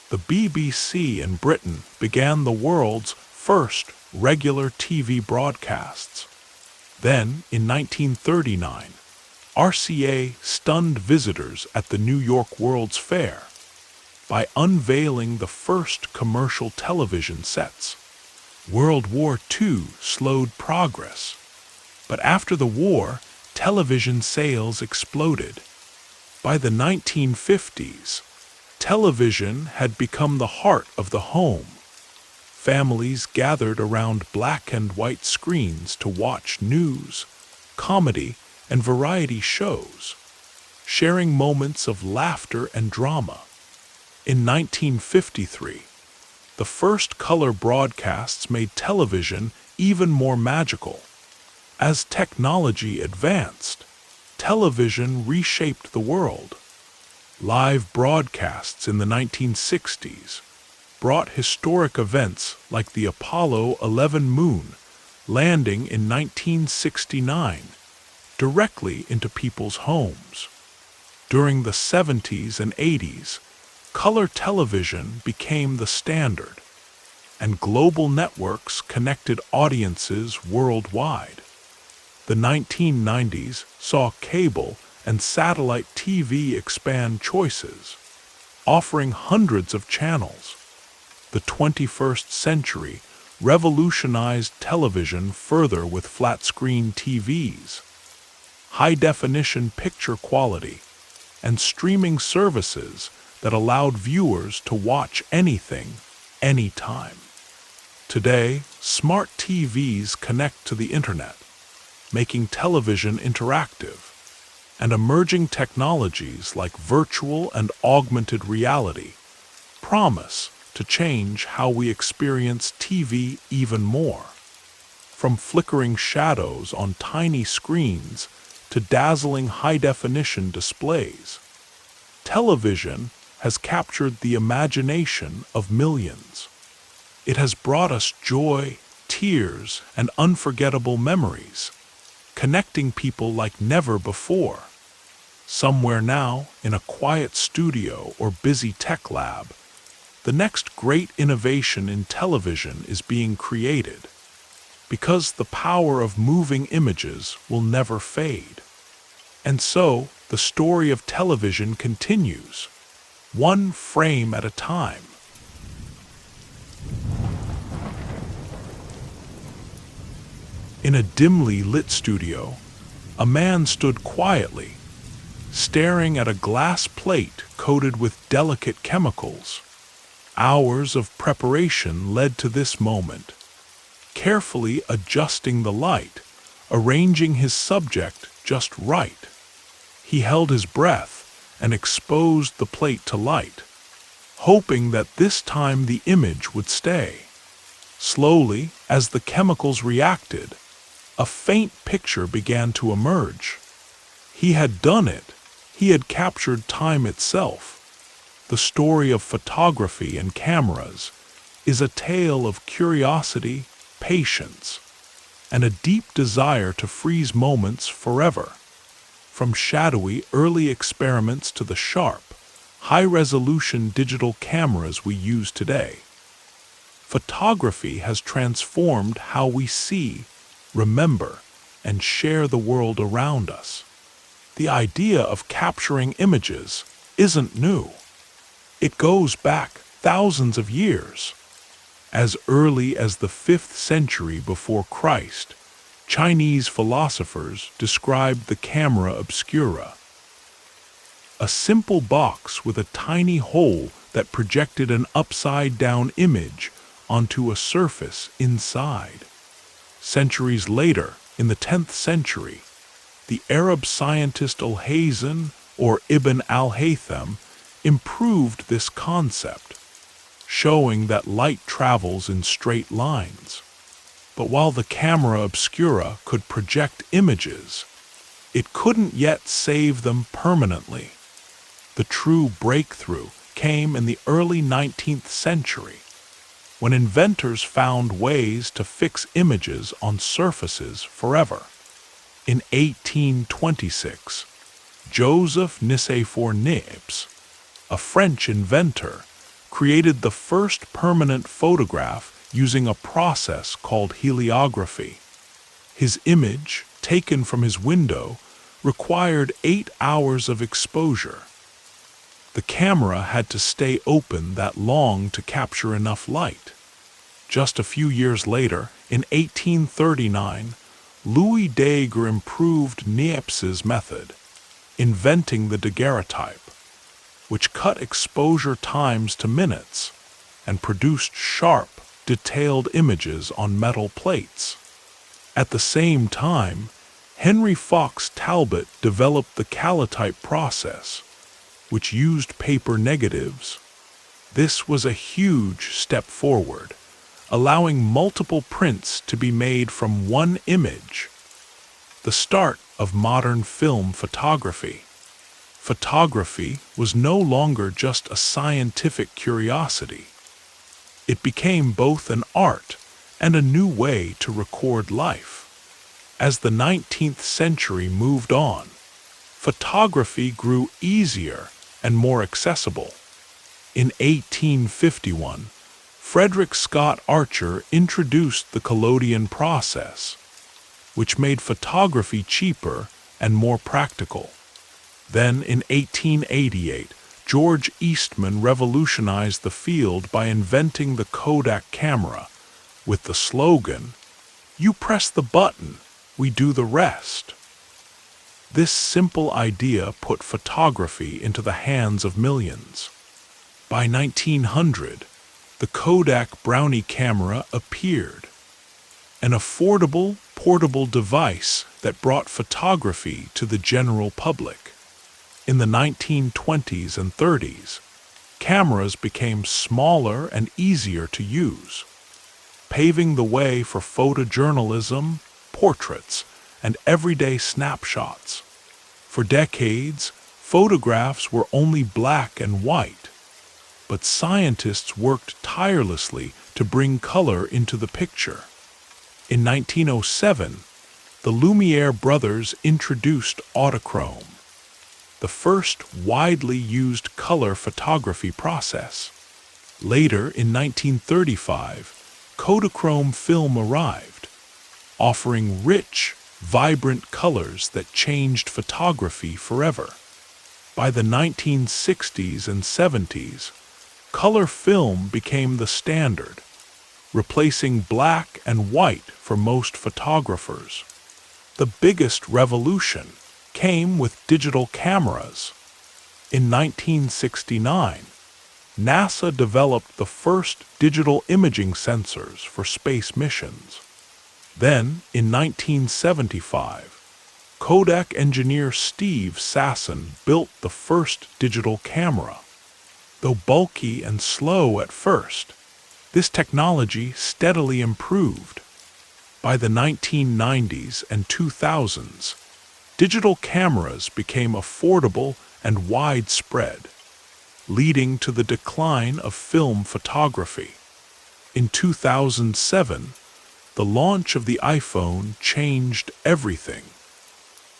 the BBC in Britain began the world's first regular TV broadcasts. Then, in 1939, RCA stunned visitors at the New York World's Fair by unveiling the first commercial television sets. World War II slowed progress, but after the war, television sales exploded. By the 1950s, television had become the heart of the home. Families gathered around black and white screens to watch news, comedy, and variety shows, sharing moments of laughter and drama. In 1953, the first color broadcasts made television even more magical. As technology advanced, television reshaped the world. Live broadcasts in the 1960s brought historic events like the Apollo 11 moon landing in 1969 directly into people's homes. During the 70s and 80s, color television became the standard, and global networks connected audiences worldwide. The 1990s saw cable and satellite TV expand choices, offering hundreds of channels. The 21st century revolutionized television further with flat-screen TVs, high-definition picture quality, and streaming services that allowed viewers to watch anything, anytime. Today, smart TVs connect to the internet, making television interactive, and emerging technologies like virtual and augmented reality promise to change how we experience TV even more. From flickering shadows on tiny screens to dazzling high-definition displays, television has captured the imagination of millions. It has brought us joy, tears, and unforgettable memories, connecting people like never before. Somewhere now, in a quiet studio or busy tech lab, the next great innovation in television is being created, because the power of moving images will never fade. And so, the story of television continues, one frame at a time. In a dimly lit studio, a man stood quietly, staring at a glass plate coated with delicate chemicals. Hours of preparation led to this moment. Carefully adjusting the light, arranging his subject just right. He held his breath and exposed the plate to light, hoping that this time the image would stay. Slowly, as the chemicals reacted, a faint picture began to emerge. He had done it. He had captured time itself. The story of photography and cameras is a tale of curiosity, patience, and a deep desire to freeze moments forever. From shadowy early experiments to the sharp, high-resolution digital cameras we use today, photography has transformed how we see, remember, and share the world around us. The idea of capturing images isn't new. It goes back thousands of years. As early as the 5th century before Christ, Chinese philosophers described the camera obscura, a simple box with a tiny hole that projected an upside-down image onto a surface inside. Centuries later, in the 10th century, the Arab scientist Al-Hazen, or Ibn al-Haytham, improved this concept, showing that light travels in straight lines. But while the camera obscura could project images, it couldn't yet save them permanently. The true breakthrough came in the early 19th century, when inventors found ways to fix images on surfaces forever. In 1826, Joseph Nicéphore Niepce, a French inventor, created the first permanent photograph using a process called heliography. His image, taken from his window, required 8 hours of exposure. The camera had to stay open that long to capture enough light. Just a few years later, in 1839, Louis Daguerre improved Niepce's method, inventing the daguerreotype, which cut exposure times to minutes and produced sharp, detailed images on metal plates. At the same time, Henry Fox Talbot developed the calotype process, which used paper negatives. This was a huge step forward, allowing multiple prints to be made from one image. The start of modern film photography. Photography was no longer just a scientific curiosity. It became both an art and a new way to record life. As the 19th century moved on, photography grew easier and more accessible. In 1851, Frederick Scott Archer introduced the collodion process, which made photography cheaper and more practical. Then, in 1888, George Eastman revolutionized the field by inventing the Kodak camera with the slogan, "You press the button, we do the rest." This simple idea put photography into the hands of millions. By 1900, the Kodak Brownie camera appeared, an affordable, portable device that brought photography to the general public. In the 1920s and 30s, cameras became smaller and easier to use, paving the way for photojournalism, portraits, and everyday snapshots. For decades, photographs were only black and white, but scientists worked tirelessly to bring color into the picture. In 1907, the Lumiere brothers introduced autochrome, the first widely used color photography process. Later, in 1935, Kodachrome film arrived, offering rich, vibrant colors that changed photography forever. By the 1960s and 70s, color film became the standard, replacing black and white for most photographers. The biggest revolution came with digital cameras. In 1969, NASA developed the first digital imaging sensors for space missions. Then, in 1975, Kodak engineer Steve Sasson built the first digital camera. Though bulky and slow at first, this technology steadily improved. By the 1990s and 2000s, digital cameras became affordable and widespread, leading to the decline of film photography. In 2007, the launch of the iPhone changed everything,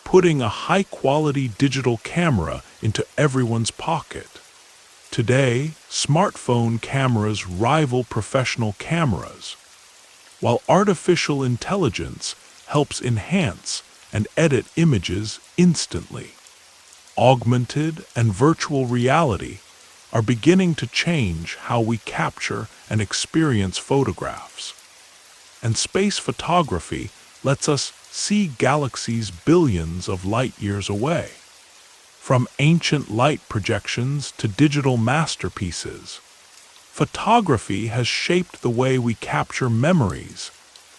putting a high-quality digital camera into everyone's pocket. Today, smartphone cameras rival professional cameras, while artificial intelligence helps enhance and edit images instantly. Augmented and virtual reality are beginning to change how we capture and experience photographs. And space photography lets us see galaxies billions of light-years away. From ancient light projections to digital masterpieces, photography has shaped the way we capture memories,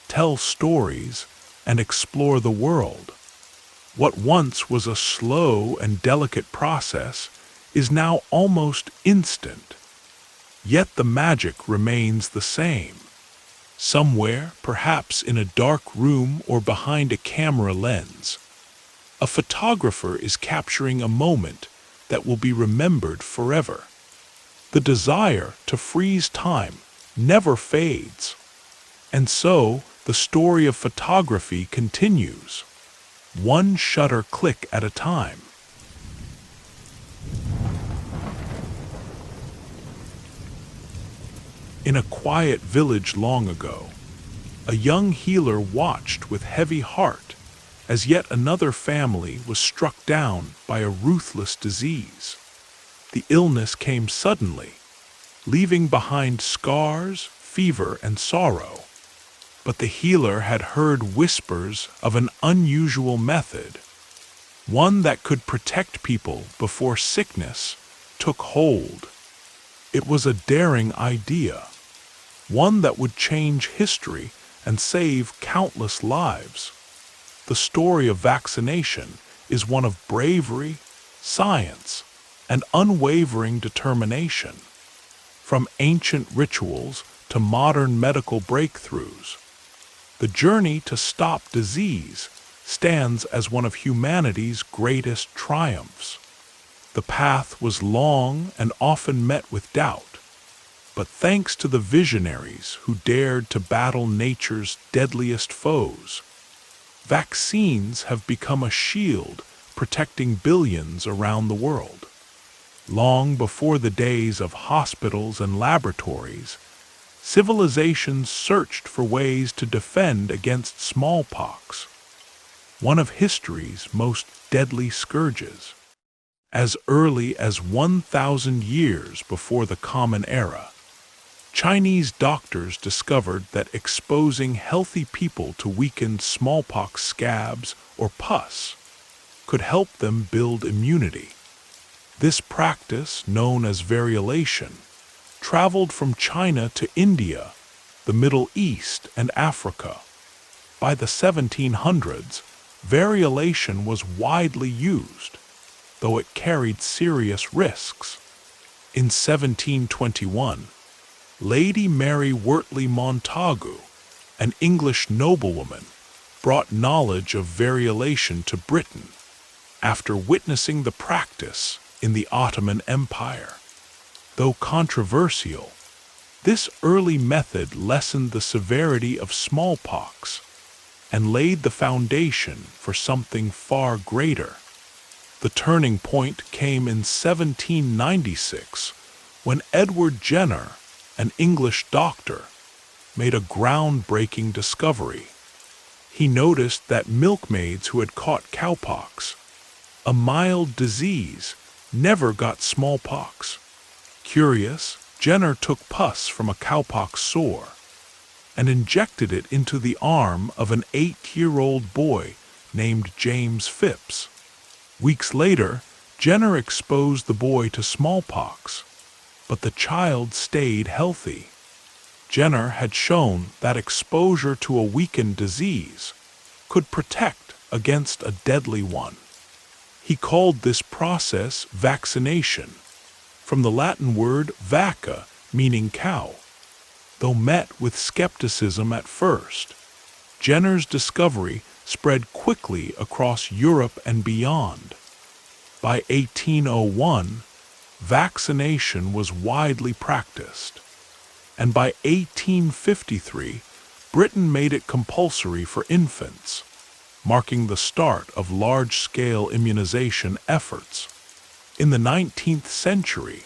tell stories, and explore the world. What once was a slow and delicate process is now almost instant. Yet the magic remains the same. Somewhere, perhaps in a dark room or behind a camera lens, A photographer is capturing a moment that will be remembered forever. The desire to freeze time never fades. And so, the story of photography continues, one shutter click at a time. In a quiet village long ago, a young healer watched with heavy heart as yet another family was struck down by a ruthless disease. The illness came suddenly, leaving behind scars, fever, and sorrow. But the healer had heard whispers of an unusual method, one that could protect people before sickness took hold. It was a daring idea, one that would change history and save countless lives. The story of vaccination is one of bravery, science, and unwavering determination. From ancient rituals to modern medical breakthroughs, the journey to stop disease stands as one of humanity's greatest triumphs. The path was long and often met with doubt, but thanks to the visionaries who dared to battle nature's deadliest foes, vaccines have become a shield protecting billions around the world. Long before the days of hospitals and laboratories, civilizations searched for ways to defend against smallpox, one of history's most deadly scourges. As early as 1,000 years before the Common Era, Chinese doctors discovered that exposing healthy people to weakened smallpox scabs or pus could help them build immunity. This practice, known as variolation, traveled from China to India, the Middle East, and Africa. By the 1700s, variolation was widely used, though it carried serious risks. In 1721, Lady Mary Wortley Montagu, an English noblewoman, brought knowledge of variolation to Britain after witnessing the practice in the Ottoman Empire. Though controversial, this early method lessened the severity of smallpox and laid the foundation for something far greater. The turning point came in 1796 when Edward Jenner, an English doctor, made a groundbreaking discovery. He noticed that milkmaids who had caught cowpox, a mild disease, never got smallpox. Curious, Jenner took pus from a cowpox sore and injected it into the arm of an 8-year-old boy named James Phipps. Weeks later, Jenner exposed the boy to smallpox, but the child stayed healthy. Jenner had shown that exposure to a weakened disease could protect against a deadly one. He called this process vaccination, from the Latin word vacca, meaning cow. Though met with skepticism at first, Jenner's discovery spread quickly across Europe and beyond. By 1801, vaccination was widely practiced, and by 1853, Britain made it compulsory for infants, marking the start of large-scale immunization efforts. In the 19th century,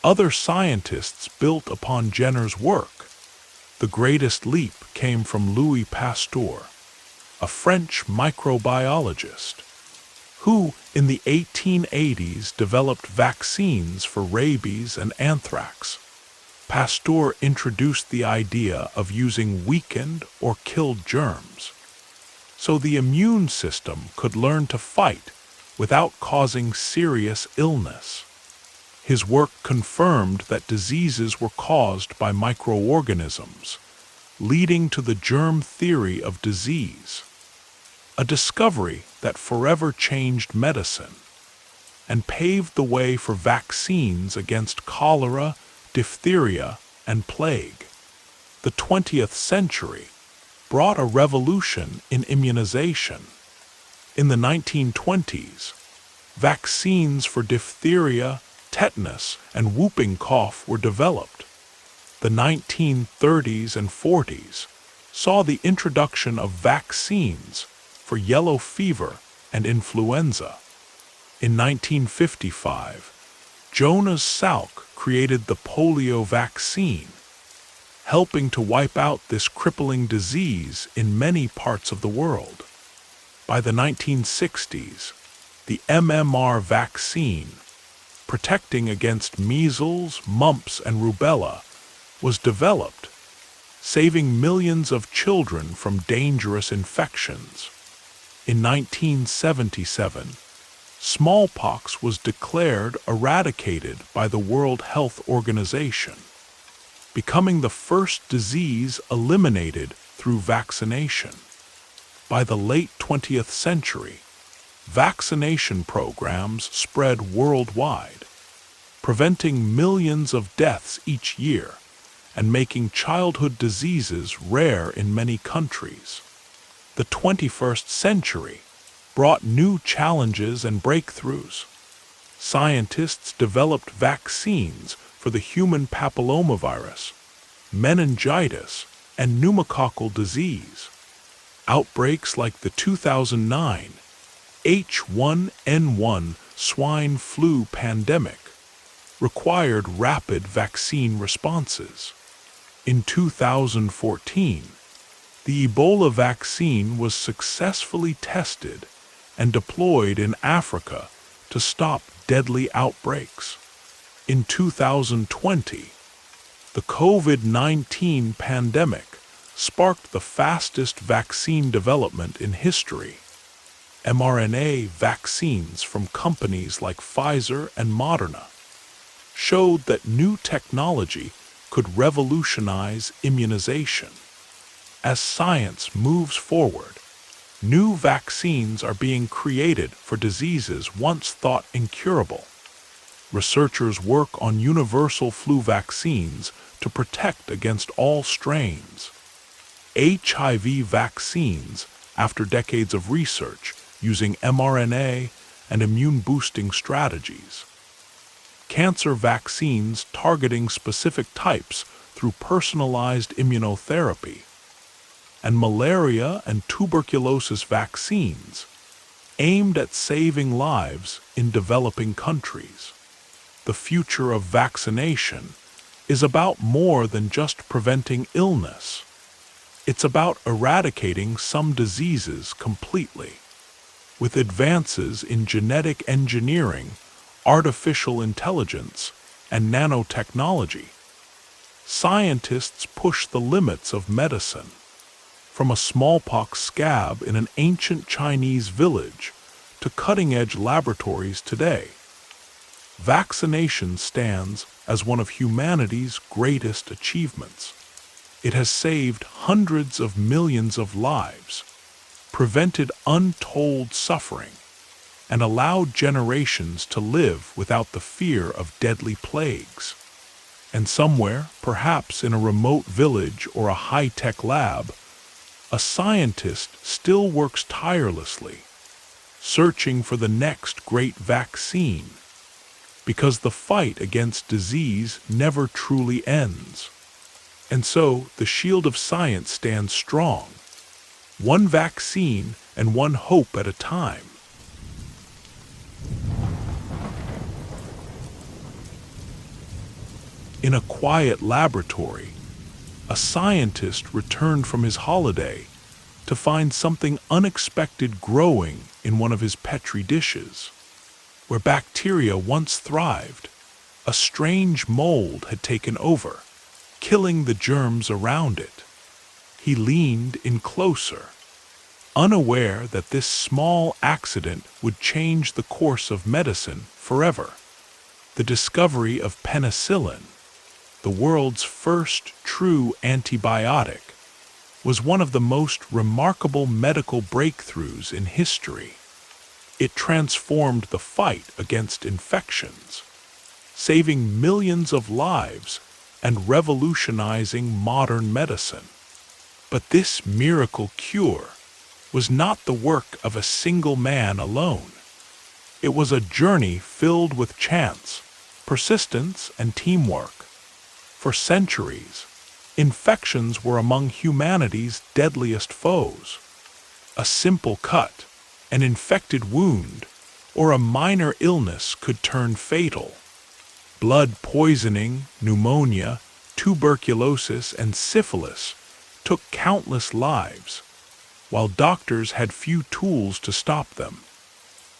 other scientists built upon Jenner's work. The greatest leap came from Louis Pasteur, a French microbiologist, who in the 1880s developed vaccines for rabies and anthrax. Pasteur introduced the idea of using weakened or killed germs, so the immune system could learn to fight without causing serious illness. His work confirmed that diseases were caused by microorganisms, leading to the germ theory of disease, a discovery that forever changed medicine and paved the way for vaccines against cholera, diphtheria, and plague. The 20th century brought a revolution in immunization. In the 1920s, vaccines for diphtheria, tetanus, and whooping cough were developed. The 1930s and 40s saw the introduction of vaccines for yellow fever and influenza. In 1955, Jonas Salk created the polio vaccine, helping to wipe out this crippling disease in many parts of the world. By the 1960s, the MMR vaccine, protecting against measles, mumps, and rubella, was developed, saving millions of children from dangerous infections. In 1977, smallpox was declared eradicated by the World Health Organization, becoming the first disease eliminated through vaccination. By the late 20th century, vaccination programs spread worldwide, preventing millions of deaths each year and making childhood diseases rare in many countries. The 21st century brought new challenges and breakthroughs. Scientists developed vaccines for the human papillomavirus, meningitis, and pneumococcal disease. Outbreaks like the 2009 H1N1 swine flu pandemic required rapid vaccine responses. In 2014, the Ebola vaccine was successfully tested and deployed in Africa to stop deadly outbreaks. In 2020, the COVID-19 pandemic sparked the fastest vaccine development in history. mRNA vaccines from companies like Pfizer and Moderna showed that new technology could revolutionize immunization. As science moves forward, new vaccines are being created for diseases once thought incurable. Researchers work on universal flu vaccines to protect against all strains. HIV vaccines, after decades of research using mRNA and immune-boosting strategies. Cancer vaccines targeting specific types through personalized immunotherapy. And malaria and tuberculosis vaccines, aimed at saving lives in developing countries. The future of vaccination is about more than just preventing illness. It's about eradicating some diseases completely. With advances in genetic engineering, artificial intelligence, and nanotechnology, scientists push the limits of medicine. From a smallpox scab in an ancient Chinese village to cutting-edge laboratories today, vaccination stands as one of humanity's greatest achievements. It has saved hundreds of millions of lives, prevented untold suffering, and allowed generations to live without the fear of deadly plagues. And somewhere, perhaps in a remote village or a high-tech lab, a scientist still works tirelessly, searching for the next great vaccine, because the fight against disease never truly ends. And so, the shield of science stands strong, one vaccine and one hope at a time. In a quiet laboratory, a scientist returned from his holiday to find something unexpected growing in one of his petri dishes. Where bacteria once thrived, a strange mold had taken over, killing the germs around it. He leaned in closer, unaware that this small accident would change the course of medicine forever. The discovery of penicillin, the world's first true antibiotic, was one of the most remarkable medical breakthroughs in history. It transformed the fight against infections, saving millions of lives and revolutionizing modern medicine. But this miracle cure was not the work of a single man alone. It was a journey filled with chance, persistence, and teamwork. For centuries, infections were among humanity's deadliest foes. A simple cut, an infected wound, or a minor illness could turn fatal. Blood poisoning, pneumonia, tuberculosis, and syphilis took countless lives, while doctors had few tools to stop them.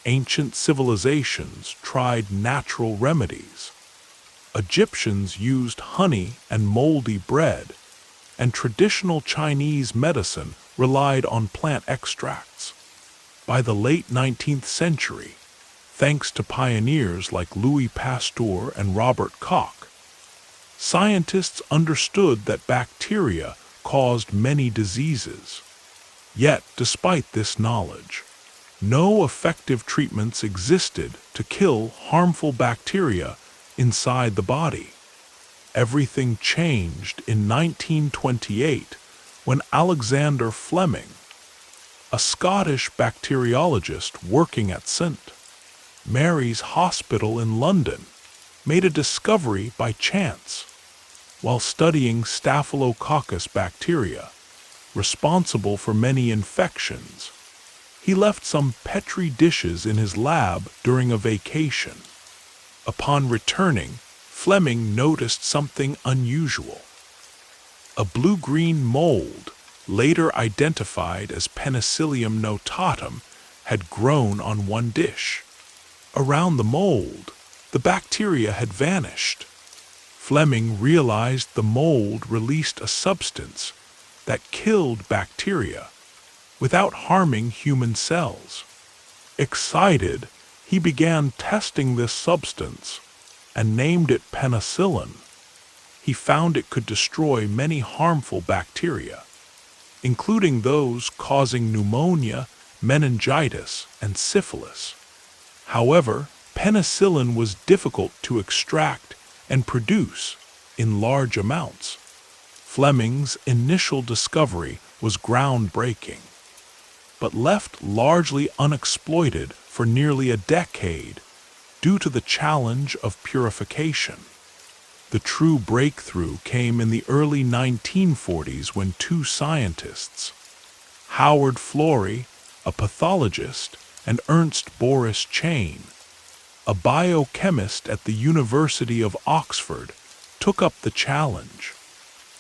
Ancient civilizations tried natural remedies. Egyptians used honey and moldy bread, and traditional Chinese medicine relied on plant extracts. By the late 19th century, thanks to pioneers like Louis Pasteur and Robert Koch, scientists understood that bacteria caused many diseases. Yet, despite this knowledge, no effective treatments existed to kill harmful bacteria inside the body. Everything changed in 1928 when Alexander Fleming, a Scottish bacteriologist working at St. Mary's Hospital in London, made a discovery by chance. While studying Staphylococcus bacteria, responsible for many infections, he left some Petri dishes in his lab during a vacation. Upon returning, Fleming noticed something unusual. A blue-green mold, later identified as Penicillium notatum, had grown on one dish. Around the mold, the bacteria had vanished. Fleming realized the mold released a substance that killed bacteria without harming human cells. Excited, he began testing this substance and named it penicillin. He found it could destroy many harmful bacteria, including those causing pneumonia, meningitis, and syphilis. However, penicillin was difficult to extract and produce in large amounts. Fleming's initial discovery was groundbreaking, but left largely unexploited for nearly a decade due to the challenge of purification. The true breakthrough came in the early 1940s when two scientists, Howard Florey, a pathologist, and Ernst Boris Chain, a biochemist at the University of Oxford, took up the challenge.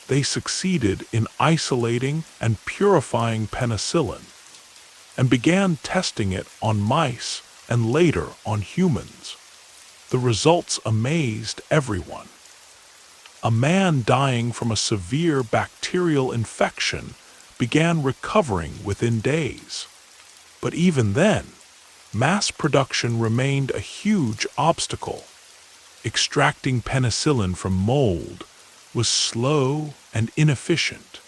They succeeded in isolating and purifying penicillin and began testing it on mice and later on humans. The results amazed everyone. A man dying from a severe bacterial infection began recovering within days. But even then, mass production remained a huge obstacle. Extracting penicillin from mold was slow and inefficient,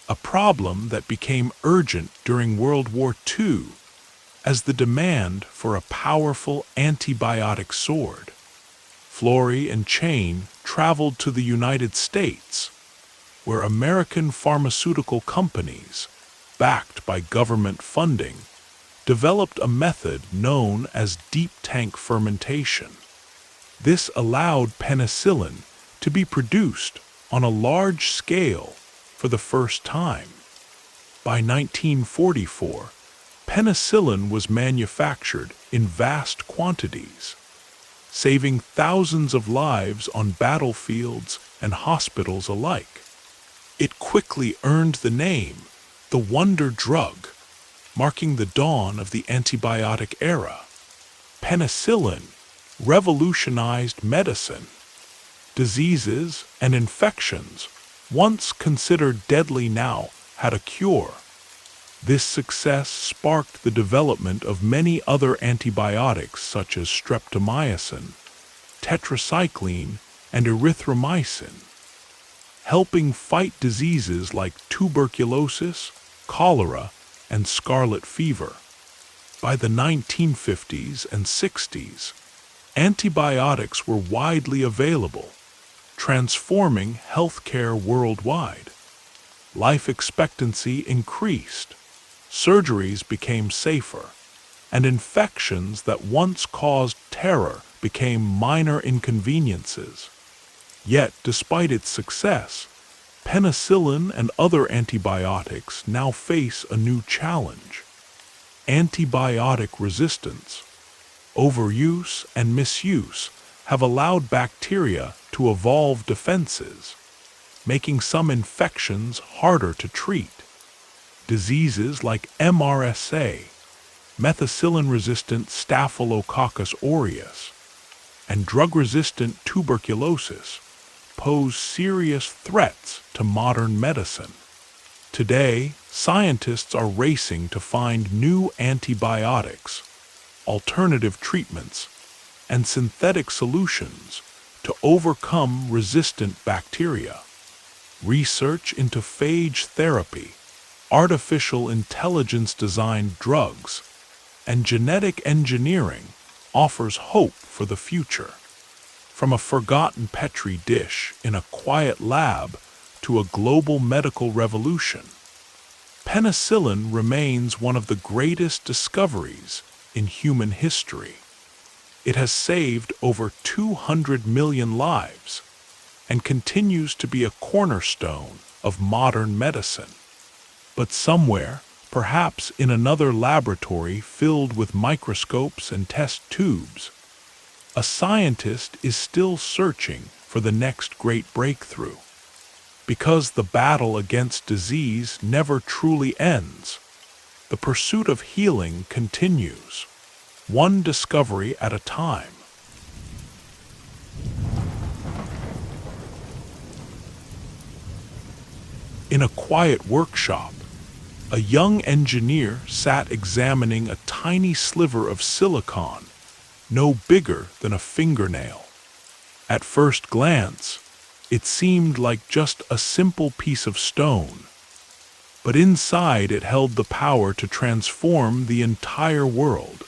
a problem that became urgent during World War II as the demand for a powerful antibiotic soared. Florey and Chain traveled to the United States, where American pharmaceutical companies, backed by government funding, developed a method known as deep tank fermentation. This allowed penicillin to be produced on a large scale for the first time. By 1944, penicillin was manufactured in vast quantities, saving thousands of lives on battlefields and hospitals alike. It quickly earned the name the wonder drug, marking the dawn of the antibiotic era. Penicillin revolutionized medicine. Diseases and infections, once considered deadly, now had a cure. This success sparked the development of many other antibiotics such as streptomycin, tetracycline, and erythromycin, helping fight diseases like tuberculosis, cholera, and scarlet fever. By the 1950s and 60s, antibiotics were widely available, transforming healthcare worldwide. Life expectancy increased, surgeries became safer, and infections that once caused terror became minor inconveniences. Yet, despite its success, penicillin and other antibiotics now face a new challenge: antibiotic resistance. Overuse and misuse have allowed bacteria to evolve defenses, making some infections harder to treat. Diseases like MRSA, methicillin-resistant Staphylococcus aureus, and drug-resistant tuberculosis pose serious threats to modern medicine. Today, scientists are racing to find new antibiotics, alternative treatments, and synthetic solutions to overcome resistant bacteria. Research into phage therapy, artificial intelligence-designed drugs, and genetic engineering offers hope for the future. From a forgotten petri dish in a quiet lab to a global medical revolution, penicillin remains one of the greatest discoveries in human history. It has saved over 200 million lives and continues to be a cornerstone of modern medicine. But somewhere, perhaps in another laboratory filled with microscopes and test tubes, a scientist is still searching for the next great breakthrough. Because the battle against disease never truly ends, the pursuit of healing continues, one discovery at a time. In a quiet workshop, a young engineer sat examining a tiny sliver of silicon, no bigger than a fingernail. At first glance, it seemed like just a simple piece of stone, but inside it held the power to transform the entire world,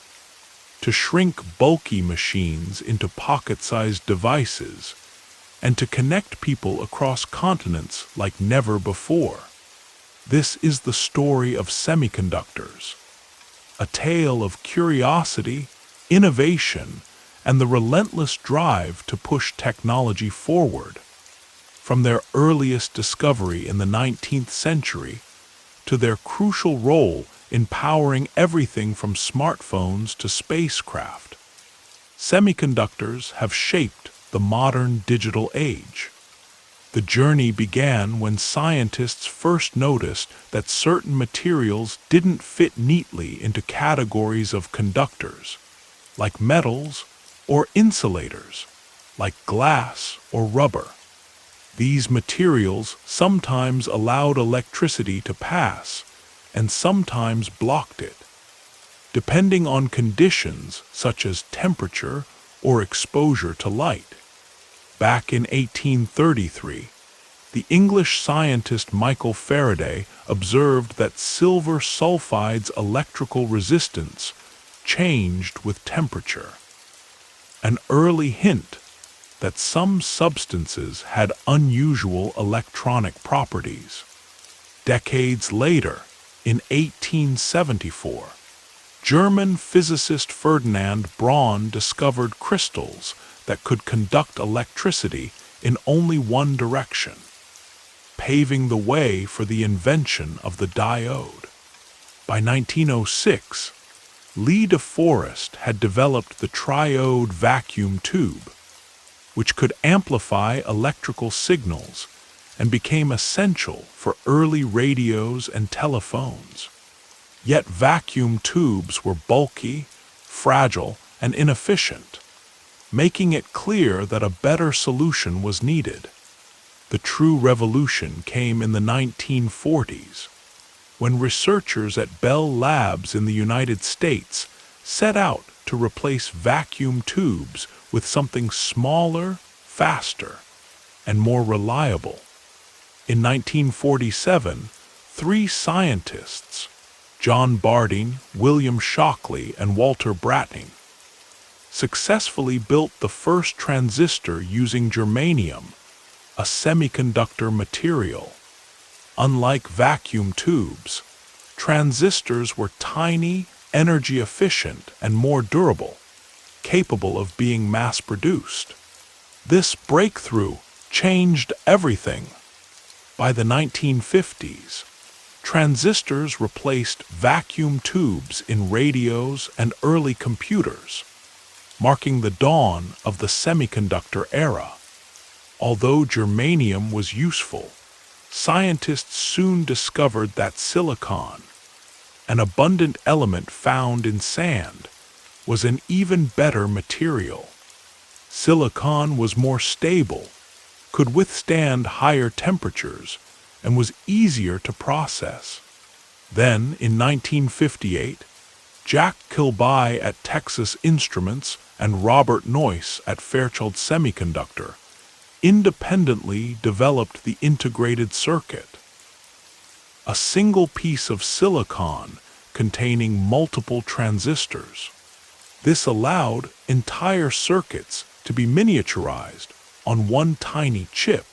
to shrink bulky machines into pocket-sized devices, and to connect people across continents like never before. This is the story of semiconductors, a tale of curiosity, innovation, and the relentless drive to push technology forward. From their earliest discovery in the 19th century to their crucial role in powering everything from smartphones to spacecraft, semiconductors have shaped the modern digital age. The journey began when scientists first noticed that certain materials didn't fit neatly into categories of conductors, like metals, or insulators, like glass or rubber. These materials sometimes allowed electricity to pass, and sometimes blocked it, depending on conditions such as temperature or exposure to light. Back in 1833, the English scientist Michael Faraday observed that silver sulfide's electrical resistance changed with temperature, an early hint that some substances had unusual electronic properties. Decades later, in 1874, German physicist Ferdinand Braun discovered crystals that could conduct electricity in only one direction, paving the way for the invention of the diode. By 1906, Lee de Forest had developed the triode vacuum tube, which could amplify electrical signals and became essential for early radios and telephones. Yet vacuum tubes were bulky, fragile, and inefficient, making it clear that a better solution was needed. The true revolution came in the 1940s, when researchers at Bell Labs in the United States set out to replace vacuum tubes with something smaller, faster, and more reliable. In 1947, 3 scientists, John Bardeen, William Shockley, and Walter Brattain, successfully built the first transistor using germanium, a semiconductor material. Unlike vacuum tubes, transistors were tiny, energy efficient, and more durable, capable of being mass-produced. This breakthrough changed everything. By the 1950s, transistors replaced vacuum tubes in radios and early computers, marking the dawn of the semiconductor era. Although germanium was useful, scientists soon discovered that silicon, an abundant element found in sand, was an even better material. Silicon was more stable, could withstand higher temperatures, and was easier to process. Then, in 1958, Jack Kilby at Texas Instruments and Robert Noyce at Fairchild Semiconductor independently developed the integrated circuit. A single piece of silicon containing multiple transistors. This allowed entire circuits to be miniaturized on one tiny chip.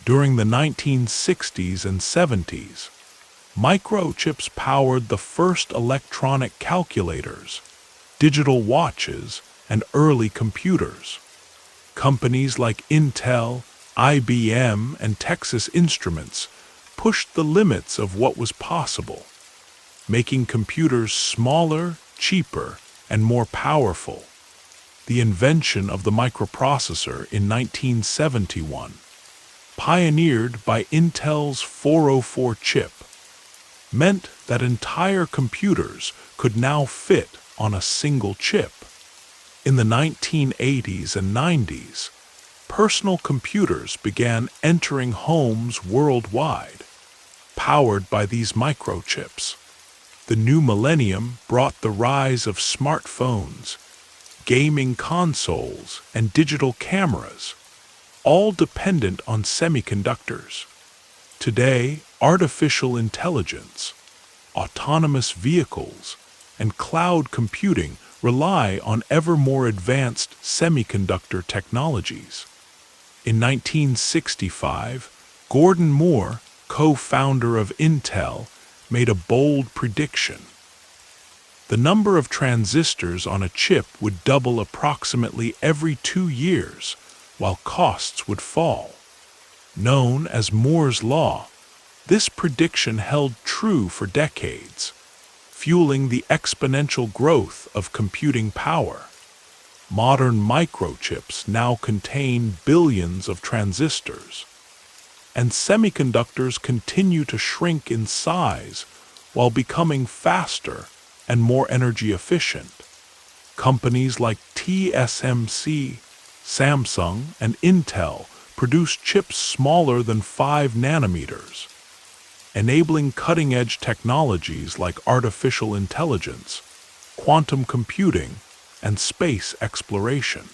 During the 1960s and 70s, microchips powered the first electronic calculators, digital watches, and early computers. Companies like Intel, IBM, and Texas Instruments pushed the limits of what was possible, making computers smaller, cheaper, and more powerful. The invention of the microprocessor in 1971, pioneered by Intel's 404 chip, meant that entire computers could now fit on a single chip. In the 1980s and 90s, personal computers began entering homes worldwide, powered by these microchips. The new millennium brought the rise of smartphones, gaming consoles, and digital cameras, all dependent on semiconductors. Today, artificial intelligence, autonomous vehicles, and cloud computing rely on ever more advanced semiconductor technologies. In 1965, Gordon Moore, co-founder of Intel, made a bold prediction. The number of transistors on a chip would double approximately every 2 years, while costs would fall. Known as Moore's Law, this prediction held true for decades, fueling the exponential growth of computing power. Modern microchips now contain billions of transistors, and semiconductors continue to shrink in size while becoming faster and more energy efficient. Companies like TSMC, Samsung, and Intel produce chips smaller than 5 nanometers, enabling cutting-edge technologies like artificial intelligence, quantum computing, and space exploration.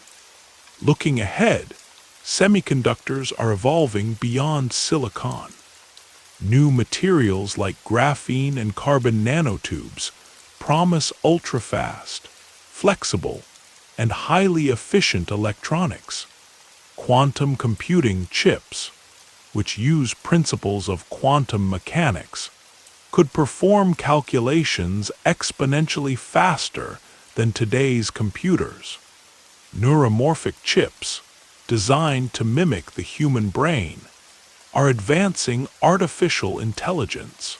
Looking ahead, semiconductors are evolving beyond silicon. New materials like graphene and carbon nanotubes promise ultra-fast, flexible, and highly efficient electronics. Quantum computing chips, which use principles of quantum mechanics, could perform calculations exponentially faster than today's computers. Neuromorphic chips, designed to mimic the human brain, are advancing artificial intelligence.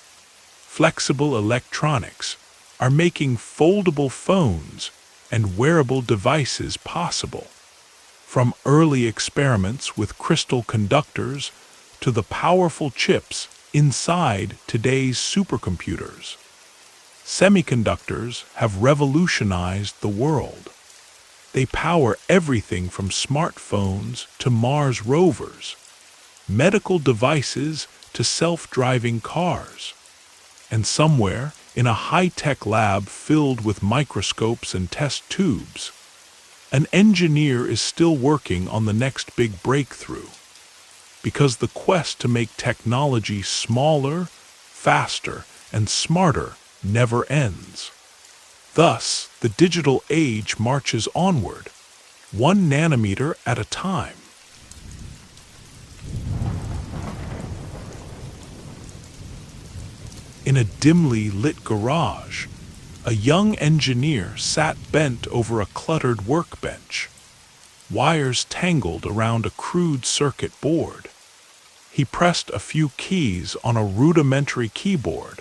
Flexible electronics are making foldable phones and wearable devices possible. From early experiments with crystal conductors to the powerful chips inside today's supercomputers, semiconductors have revolutionized the world. They power everything from smartphones to Mars rovers, medical devices to self-driving cars. And somewhere, in a high-tech lab filled with microscopes and test tubes, an engineer is still working on the next big breakthrough. Because the quest to make technology smaller, faster, and smarter never ends. Thus, the digital age marches onward, 1 nanometer at a time. In a dimly lit garage, a young engineer sat bent over a cluttered workbench, wires tangled around a crude circuit board. He pressed a few keys on a rudimentary keyboard,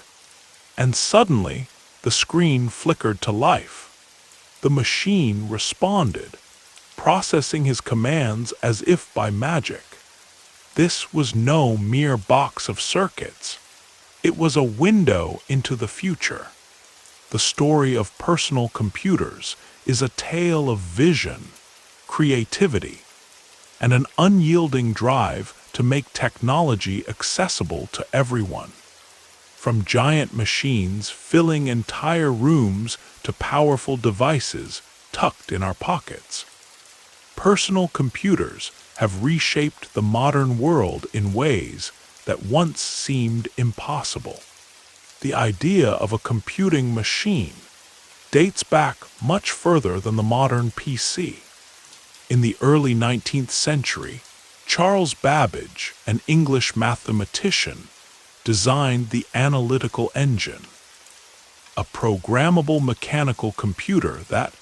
and suddenly the screen flickered to life. The machine responded, processing his commands as if by magic. This was no mere box of circuits. It was a window into the future. The story of personal computers is a tale of vision, creativity, and an unyielding drive to make technology accessible to everyone. From giant machines filling entire rooms to powerful devices tucked in our pockets, personal computers have reshaped the modern world in ways that once seemed impossible. The idea of a computing machine dates back much further than the modern PC. In the early 19th century, Charles Babbage, an English mathematician, designed the analytical engine, a programmable mechanical computer that,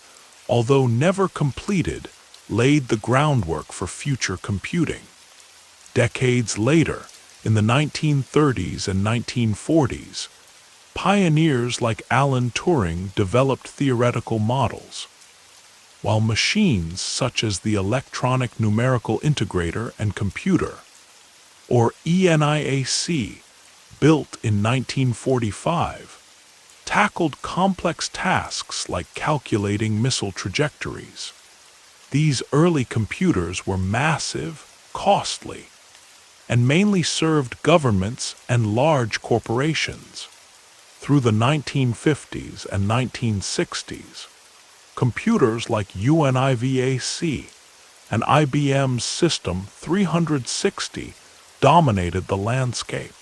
although never completed, laid the groundwork for future computing. Decades later, in the 1930s and 1940s, pioneers like Alan Turing developed theoretical models, while machines such as the electronic numerical integrator and computer, or ENIAC, built in 1945, tackled complex tasks like calculating missile trajectories. These early computers were massive, costly, and mainly served governments and large corporations. Through the 1950s and 1960s, computers like UNIVAC and IBM's System 360 dominated the landscape.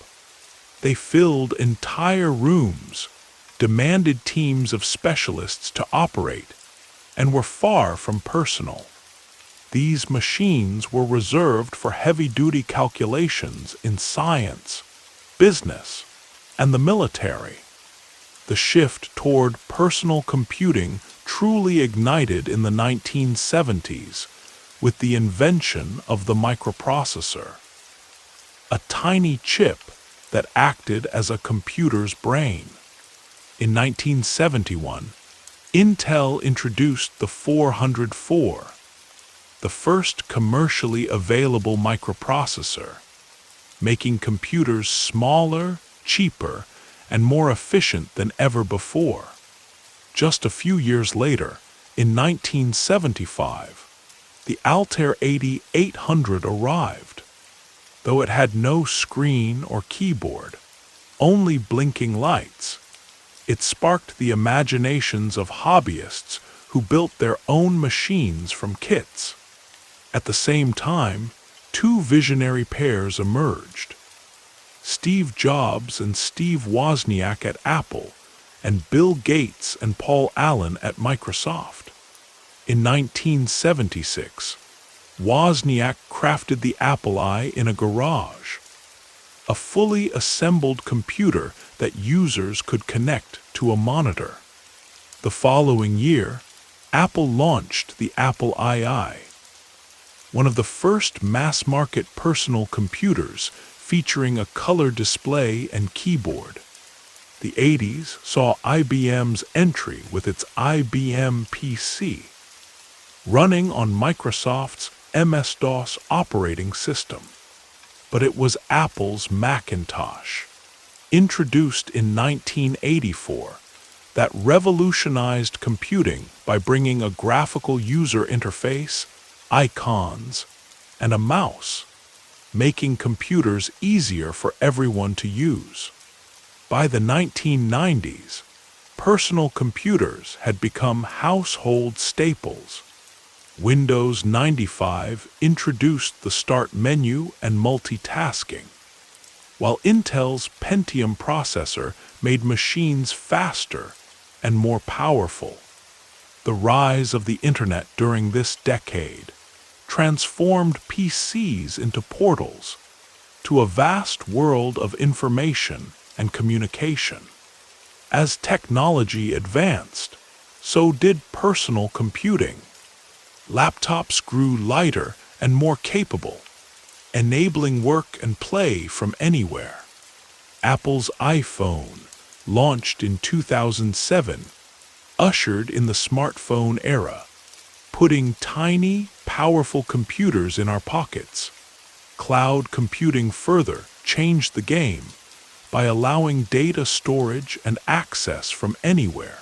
They filled entire rooms, demanded teams of specialists to operate, and were far from personal. These machines were reserved for heavy-duty calculations in science, business, and the military. The shift toward personal computing truly ignited in the 1970s with the invention of the microprocessor, a tiny chip that acted as a computer's brain. In 1971, Intel introduced the 404, the first commercially available microprocessor, making computers smaller, cheaper, and more efficient than ever before. Just a few years later, in 1975, the Altair 8800 arrived. Though it had no screen or keyboard, only blinking lights, it sparked the imaginations of hobbyists who built their own machines from kits. At the same time, two visionary pairs emerged: Steve Jobs and Steve Wozniak at Apple, and Bill Gates and Paul Allen at Microsoft. In 1976, Wozniak crafted the Apple I in a garage, a fully assembled computer that users could connect to a monitor. The following year, Apple launched the Apple II, one of the first mass-market personal computers featuring a color display and keyboard. The 80s saw IBM's entry with its IBM PC, running on Microsoft's MS-DOS operating system. But it was Apple's Macintosh, introduced in 1984, that revolutionized computing by bringing a graphical user interface, icons, and a mouse, making computers easier for everyone to use. By the 1990s, personal computers had become household staples. Windows 95 introduced the start menu and multitasking, while Intel's Pentium processor made machines faster and more powerful. The rise of the Internet during this decade transformed PCs into portals to a vast world of information and communication. As technology advanced, so did personal computing. Laptops grew lighter and more capable, enabling work and play from anywhere. Apple's iPhone, launched in 2007, ushered in the smartphone era, putting tiny, powerful computers in our pockets. Cloud computing further changed the game by allowing data storage and access from anywhere,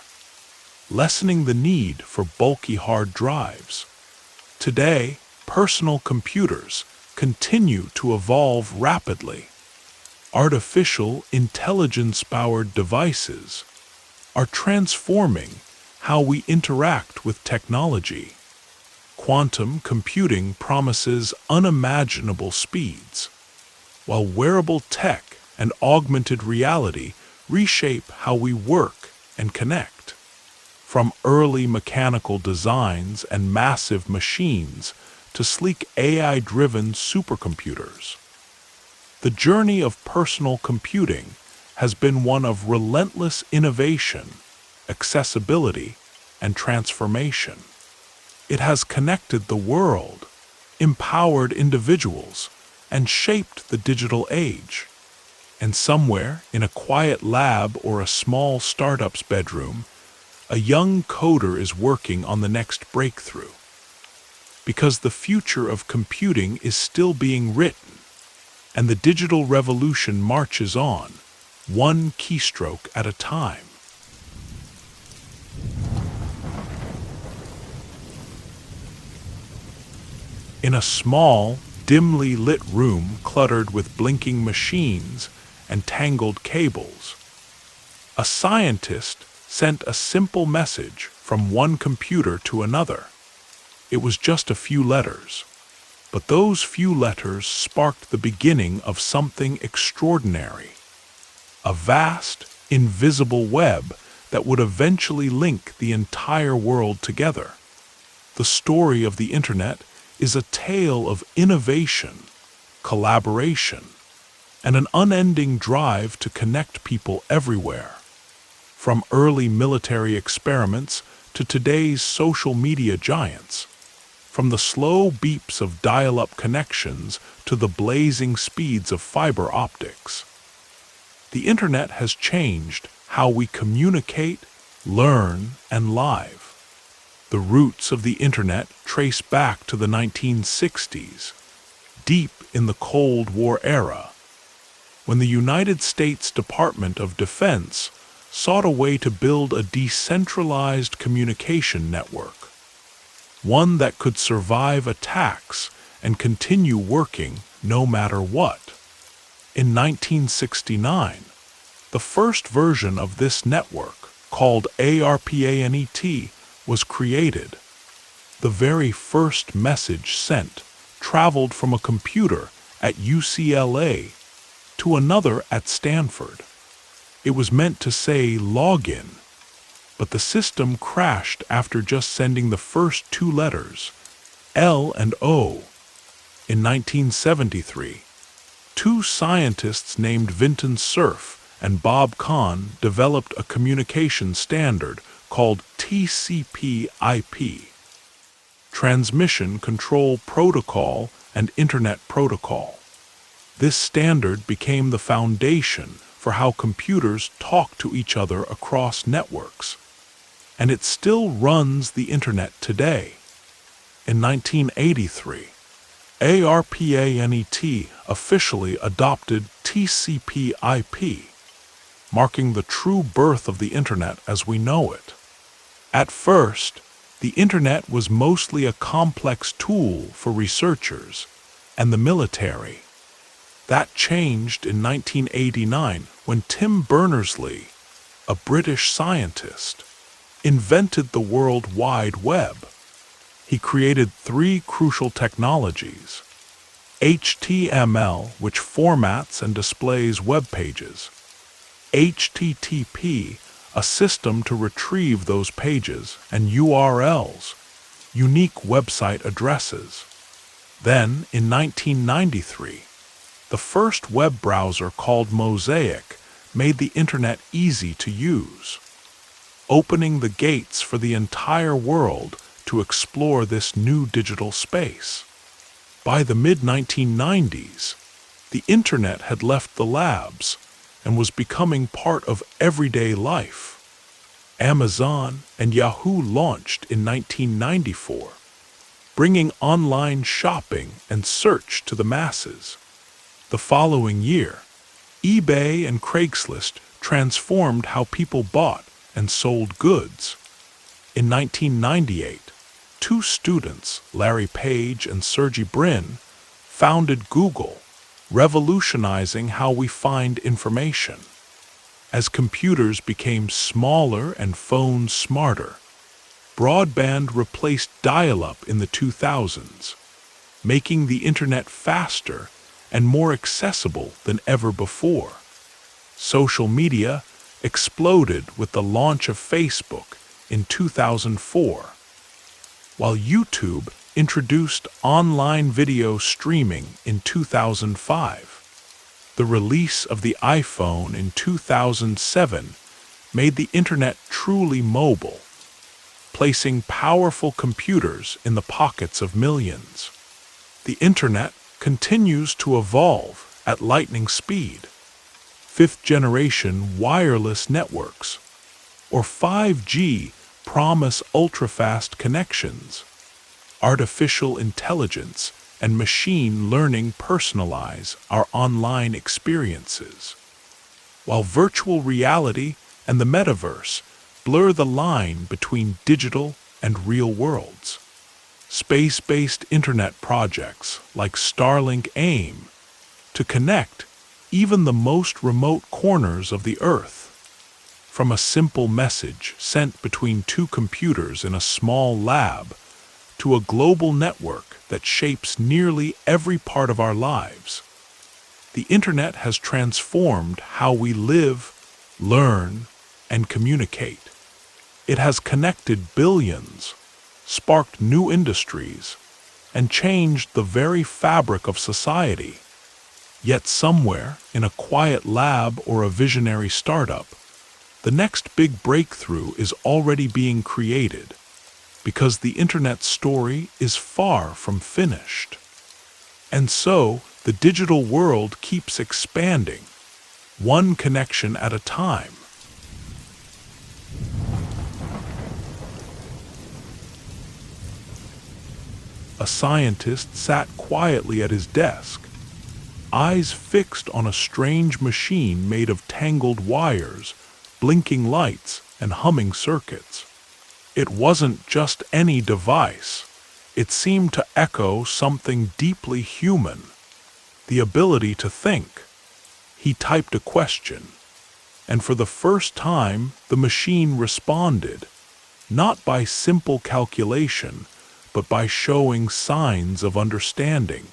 lessening the need for bulky hard drives. Today, personal computers continue to evolve rapidly. Artificial intelligence-powered devices are transforming how we interact with technology. Quantum computing promises unimaginable speeds, while wearable tech and augmented reality reshape how we work and connect. From early mechanical designs and massive machines to sleek AI-driven supercomputers, the journey of personal computing has been one of relentless innovation, accessibility, and transformation. It has connected the world, empowered individuals, and shaped the digital age. And somewhere in a quiet lab or a small startup's bedroom, a young coder is working on the next breakthrough. Because the future of computing is still being written, and the digital revolution marches on, one keystroke at a time. In a small, dimly lit room cluttered with blinking machines and tangled cables, a scientist sent a simple message from one computer to another. It was just a few letters, but those few letters sparked the beginning of something extraordinary. A vast, invisible web that would eventually link the entire world together. The story of the Internet is a tale of innovation, collaboration, and an unending drive to connect people everywhere. From early military experiments to today's social media giants, from the slow beeps of dial-up connections to the blazing speeds of fiber optics. The Internet has changed how we communicate, learn, and live. The roots of the Internet trace back to the 1960s, deep in the Cold War era, when the United States Department of Defense sought a way to build a decentralized communication network, one that could survive attacks and continue working no matter what. In 1969, the first version of this network, called ARPANET, was created. The very first message sent traveled from a computer at UCLA to another at Stanford. It was meant to say login, but the system crashed after just sending the first two letters, L and O. In 1973, two scientists named Vinton Cerf and Bob Kahn developed a communication standard called TCP/IP, Transmission Control Protocol and Internet Protocol. This standard became the foundation for how computers talk to each other across networks, and it still runs the Internet today. In 1983, ARPANET officially adopted TCP/IP, marking the true birth of the Internet as we know it. At first, the Internet was mostly a complex tool for researchers and the military. That changed in 1989 when Tim Berners-Lee, a British scientist, invented the World Wide Web. He created three crucial technologies: HTML, which formats and displays web pages; HTTP, a system to retrieve those pages; and URLs, unique website addresses. Then, in 1993, the first web browser, called Mosaic, made the internet easy to use, opening the gates for the entire world to explore this new digital space. By the mid-1990s, the internet had left the labs and was becoming part of everyday life. Amazon and Yahoo launched in 1994, bringing online shopping and search to the masses. The following year, eBay and Craigslist transformed how people bought and sold goods. In 1998, two students, Larry Page and Sergey Brin, founded Google, revolutionizing how we find information. As computers became smaller and phones smarter, broadband replaced dial-up in the 2000s, making the internet faster and more accessible than ever before. Social media exploded with the launch of Facebook in 2004, while YouTube introduced online video streaming in 2005. The release of the iPhone in 2007 made the internet truly mobile, placing powerful computers in the pockets of millions. The internet continues to evolve at lightning speed. Fifth-generation wireless networks, or 5G, promise ultra-fast connections. Artificial intelligence and machine learning personalize our online experiences, while virtual reality and the metaverse blur the line between digital and real worlds. Space-based internet projects like Starlink aim to connect even the most remote corners of the Earth. From a simple message sent between two computers in a small lab to a global network that shapes nearly every part of our lives, the internet has transformed how we live, learn, and communicate. It has connected billions, sparked new industries, and changed the very fabric of society. Yet somewhere, in a quiet lab or a visionary startup, the next big breakthrough is already being created, because the internet story is far from finished. And so, the digital world keeps expanding, one connection at a time. A scientist sat quietly at his desk, eyes fixed on a strange machine made of tangled wires, blinking lights, and humming circuits. It wasn't just any device. It seemed to echo something deeply human, the ability to think. He typed a question, and for the first time the machine responded, not by simple calculation, but by showing signs of understanding.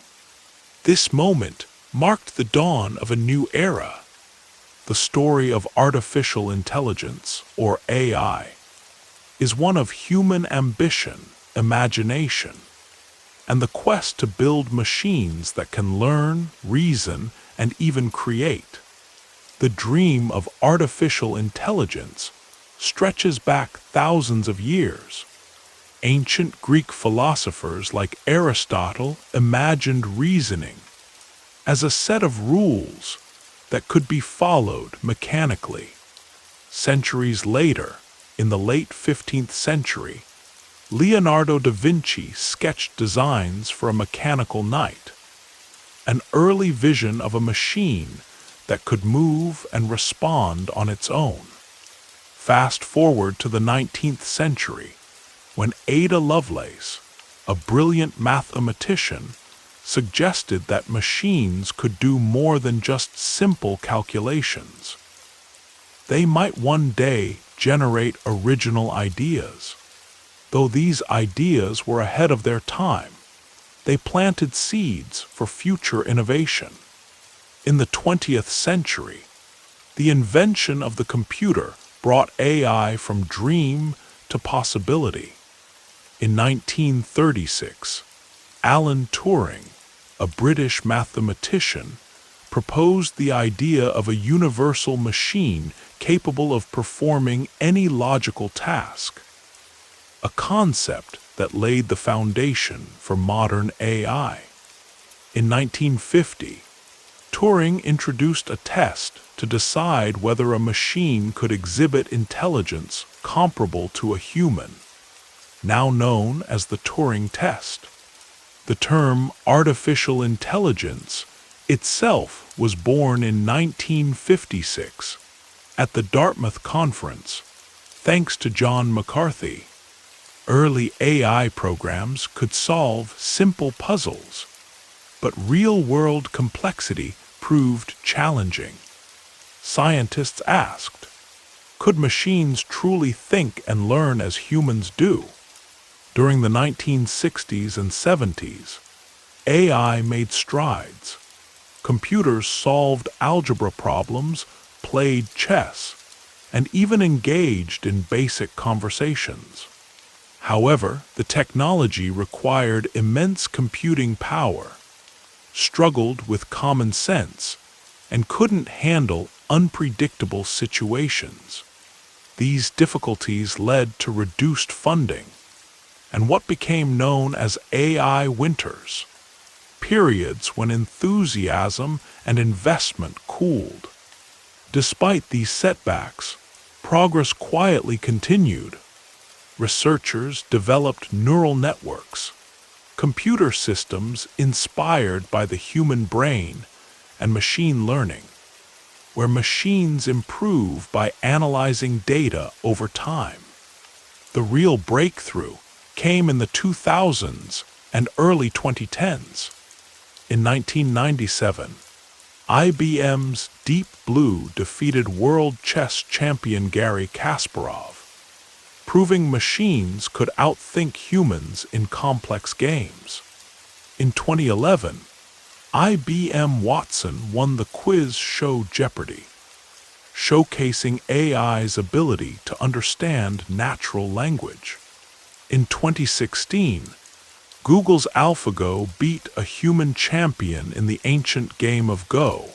This moment marked the dawn of a new era. The story of artificial intelligence, or AI, is one of human ambition, imagination, and the quest to build machines that can learn, reason, and even create. The dream of artificial intelligence stretches back thousands of years. Ancient Greek philosophers like Aristotle imagined reasoning as a set of rules that could be followed mechanically. Centuries later, in the late 15th century, Leonardo da Vinci sketched designs for a mechanical knight, an early vision of a machine that could move and respond on its own. Fast forward to the 19th century, when Ada Lovelace, a brilliant mathematician, suggested that machines could do more than just simple calculations. They might one day generate original ideas. Though these ideas were ahead of their time, they planted seeds for future innovation. In the 20th century, the invention of the computer brought AI from dream to possibility. In 1936, Alan Turing, a British mathematician, proposed the idea of a universal machine capable of performing any logical task, a concept that laid the foundation for modern AI. In 1950, Turing introduced a test to decide whether a machine could exhibit intelligence comparable to a human, now known as the Turing test. The term artificial intelligence itself was born in 1956 at the Dartmouth Conference, thanks to John McCarthy. Early AI programs could solve simple puzzles, but real-world complexity proved challenging. Scientists asked, could machines truly think and learn as humans do? During the 1960s and 70s, AI made strides. Computers solved algebra problems, played chess, and even engaged in basic conversations. However, the technology required immense computing power, struggled with common sense, and couldn't handle unpredictable situations. These difficulties led to reduced funding and what became known as AI winters, periods when enthusiasm and investment cooled. Despite these setbacks, progress quietly continued. Researchers developed neural networks, computer systems inspired by the human brain, and machine learning, where machines improve by analyzing data over time. The real breakthrough came in the 2000s and early 2010s. In 1997, IBM's Deep Blue defeated world chess champion Garry Kasparov, proving machines could outthink humans in complex games. In 2011, IBM Watson won the quiz show Jeopardy, showcasing AI's ability to understand natural language. In 2016, Google's AlphaGo beat a human champion in the ancient game of Go,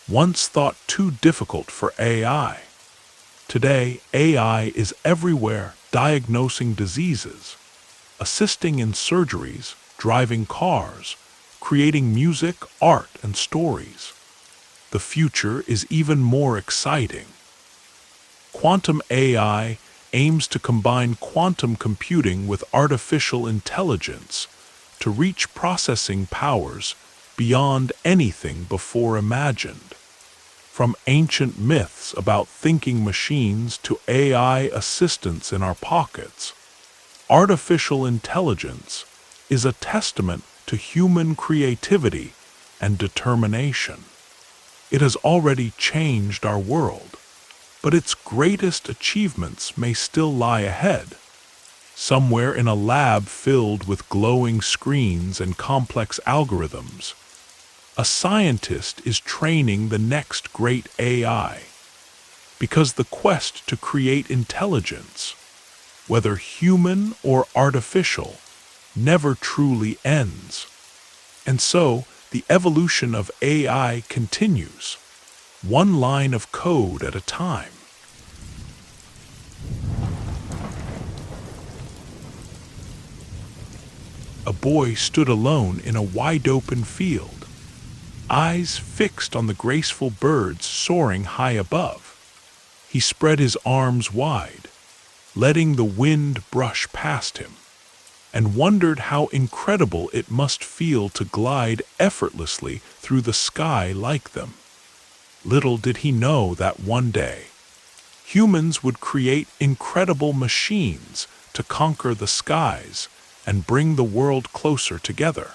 once thought too difficult for AI. Today, AI is everywhere, diagnosing diseases, assisting in surgeries, driving cars, creating music, art, and stories. The future is even more exciting. Quantum AI aims to combine quantum computing with artificial intelligence to reach processing powers beyond anything before imagined. From ancient myths about thinking machines to AI assistants in our pockets, artificial intelligence is a testament to human creativity and determination. It has already changed our world, but its greatest achievements may still lie ahead, somewhere in a lab filled with glowing screens and complex algorithms. A scientist is training the next great AI, because the quest to create intelligence, whether human or artificial, never truly ends. And so, the evolution of AI continues, one line of code at a time. A boy stood alone in a wide-open field, eyes fixed on the graceful birds soaring high above. He spread his arms wide, letting the wind brush past him, and wondered how incredible it must feel to glide effortlessly through the sky like them. Little did he know that one day, humans would create incredible machines to conquer the skies and bring the world closer together.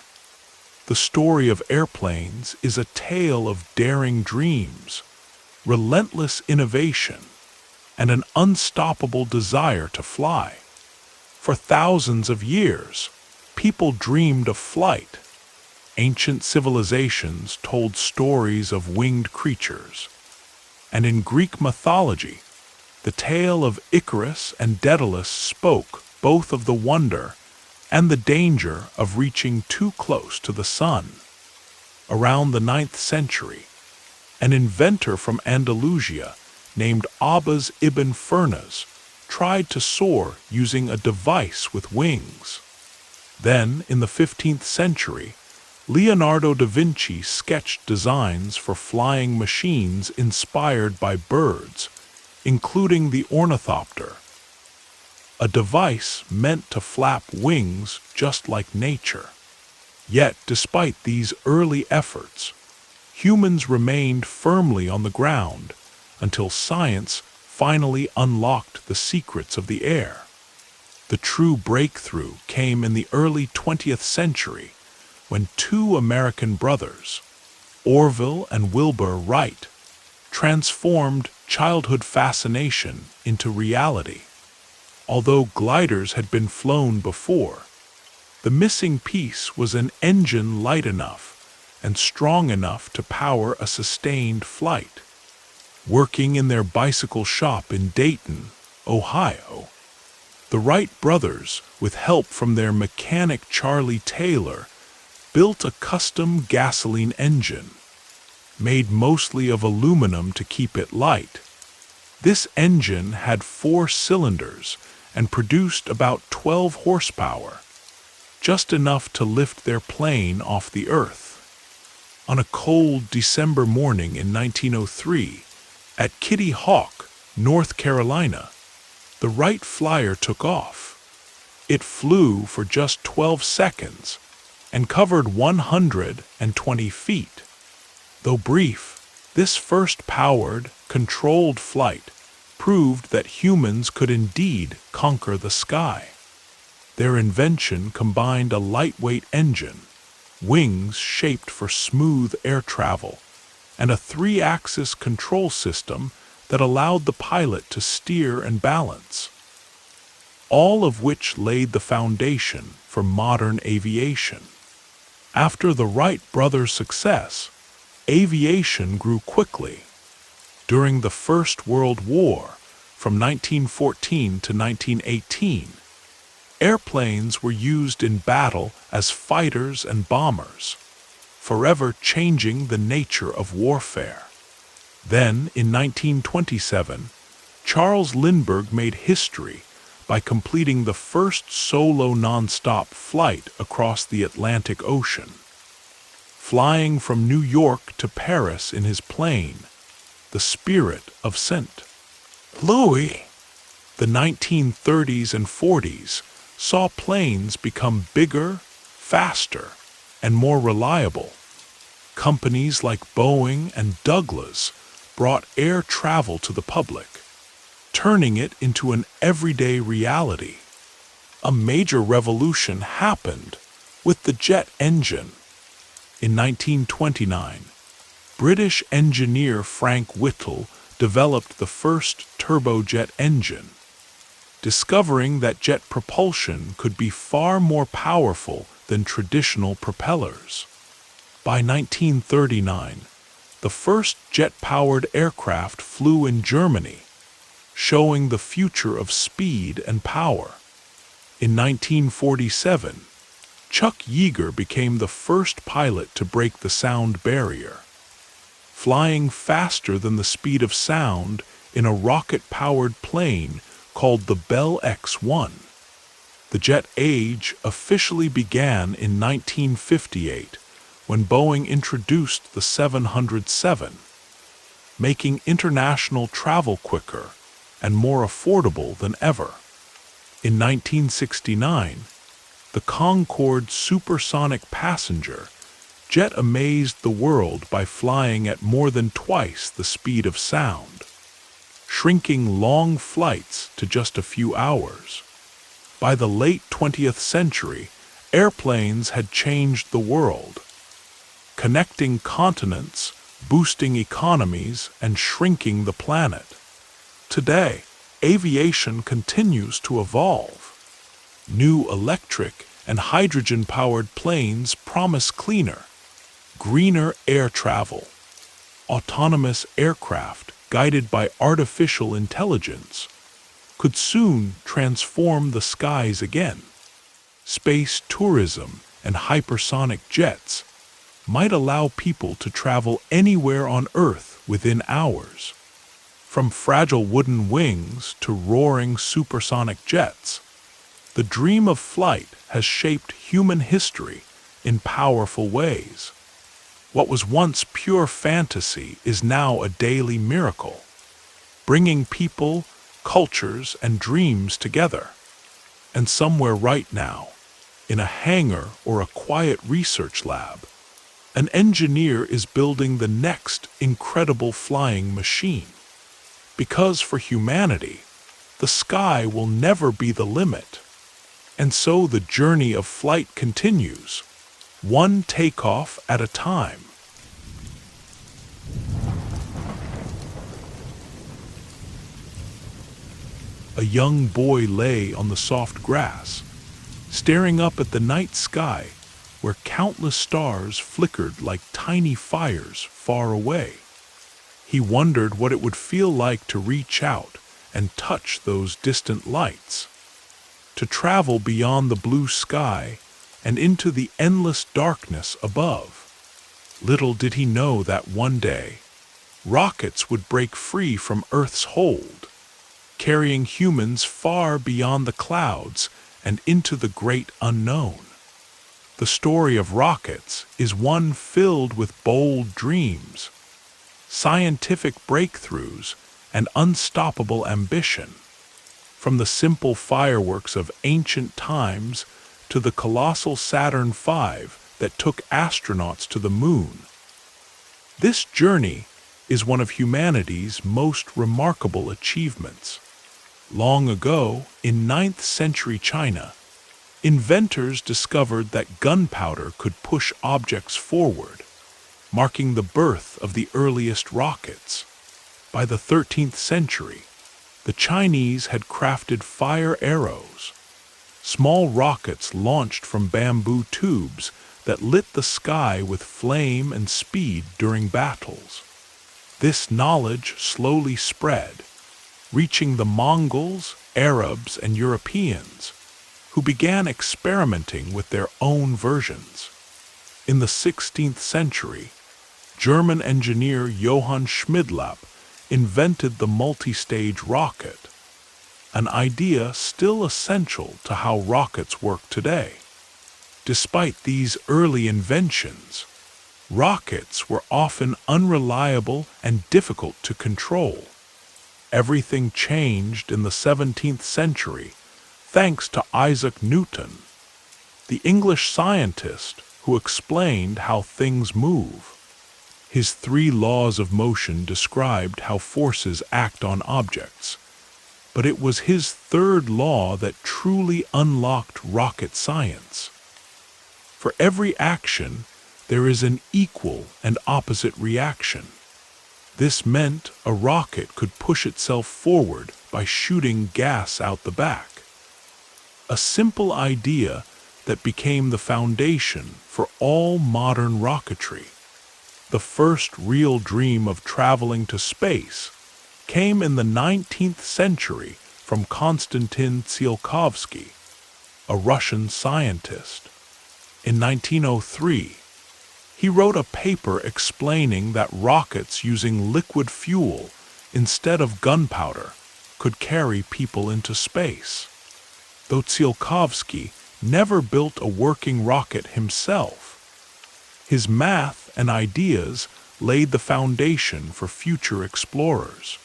The story of Airplanes is a tale of daring dreams, relentless innovation, and an unstoppable desire to fly. For thousands of years, people dreamed of flight. Ancient civilizations told stories of winged creatures. And in Greek mythology, the tale of Icarus and Daedalus spoke both of the wonder and the danger of reaching too close to the sun. around the 9th century. An inventor from Andalusia named Abbas ibn Firnas tried to soar using a device with wings. Then, in the 15th century, Leonardo da Vinci sketched designs for flying machines inspired by birds, including the ornithopter, a device meant to flap wings just like nature. Yet, despite these early efforts, humans remained firmly on the ground until science finally unlocked the secrets of the air. The true breakthrough came in the early 20th century when two American brothers, Orville and Wilbur Wright, transformed childhood fascination into reality. Although gliders had been flown before, the missing piece was an engine light enough and strong enough to power a sustained flight. Working in their bicycle shop in Dayton, Ohio, the Wright brothers, with help from their mechanic Charlie Taylor, built a custom gasoline engine, made mostly of aluminum to keep it light. This engine had 4 cylinders and produced about 12 horsepower, just enough to lift their plane off the earth. On a cold December morning in 1903, at Kitty Hawk, North Carolina, the Wright Flyer took off. It flew for just 12 seconds and covered 120 feet. Though brief, this first powered, controlled flight proved that humans could indeed conquer the sky. Their invention combined a lightweight engine, wings shaped for smooth air travel, and a 3-axis control system that allowed the pilot to steer and balance, all of which laid the foundation for modern aviation. After the Wright brothers' success, aviation grew quickly. During the First World War, from 1914 to 1918, airplanes were used in battle as fighters and bombers, forever changing the nature of warfare. Then, in 1927, Charles Lindbergh made history by completing the first solo nonstop flight across the Atlantic Ocean. Flying from New York to Paris in his plane, the Spirit of St. Louis. The 1930s and 40s saw planes become bigger, faster, and more reliable. Companies like Boeing and Douglas brought air travel to the public, turning it into an everyday reality. A major revolution happened with the jet engine. In 1929, British engineer Frank Whittle developed the first turbojet engine, discovering that jet propulsion could be far more powerful than traditional propellers. By 1939, the first jet-powered aircraft flew in Germany, showing the future of speed and power. In 1947, Chuck Yeager became the first pilot to break the sound barrier, flying faster than the speed of sound in a rocket-powered plane called the Bell X-1. The jet age officially began in 1958 when Boeing introduced the 707, making international travel quicker and more affordable than ever. In 1969, the Concorde supersonic passenger jet amazed the world by flying at more than twice the speed of sound, shrinking long flights to just a few hours. By the late 20th century, airplanes had changed the world, connecting continents, boosting economies, and shrinking the planet. Today, aviation continues to evolve. New electric and hydrogen-powered planes promise cleaner, greener air travel. Autonomous aircraft guided by artificial intelligence could soon transform the skies again. Space tourism and hypersonic jets might allow people to travel anywhere on Earth within hours. From fragile wooden wings to roaring supersonic jets, the dream of flight has shaped human history in powerful ways. What was once pure fantasy is now a daily miracle, bringing people, cultures, and dreams together. And somewhere right now, in a hangar or a quiet research lab, an engineer is building the next incredible flying machine. Because for humanity, the sky will never be the limit. And so the journey of flight continues, one takeoff at a time. A young boy lay on the soft grass, staring up at the night sky where countless stars flickered like tiny fires far away. He wondered what it would feel like to reach out and touch those distant lights, to travel beyond the blue sky and into the endless darkness above. Little did he know that one day, rockets would break free from Earth's hold, carrying humans far beyond the clouds and into the great unknown. The story of rockets is one filled with bold dreams, scientific breakthroughs, and unstoppable ambition. From the simple fireworks of ancient times to the colossal Saturn V that took astronauts to the moon. This journey is one of humanity's most remarkable achievements. Long ago, in 9th century China, inventors discovered that gunpowder could push objects forward, marking the birth of the earliest rockets. By the 13th century, the Chinese had crafted fire arrows, small rockets launched from bamboo tubes that lit the sky with flame and speed during battles. This knowledge slowly spread, reaching the Mongols, Arabs, and Europeans, who began experimenting with their own versions. In the 16th century, German engineer Johann Schmidlapp invented the multi-stage rocket, an idea still essential to how rockets work today. Despite these early inventions, rockets were often unreliable and difficult to control. Everything changed in the 17th century thanks to Isaac Newton, the English scientist who explained how things move. His 3 laws of motion described how forces act on objects, but it was his 3rd law that truly unlocked rocket science. For every action, there is an equal and opposite reaction. This meant a rocket could push itself forward by shooting gas out the back. A simple idea that became the foundation for all modern rocketry. The first real dream of traveling to space came in the 19th century from Konstantin Tsiolkovsky, a Russian scientist. In 1903, he wrote a paper explaining that rockets using liquid fuel instead of gunpowder could carry people into space. Though Tsiolkovsky never built a working rocket himself, his math and ideas laid the foundation for future explorers.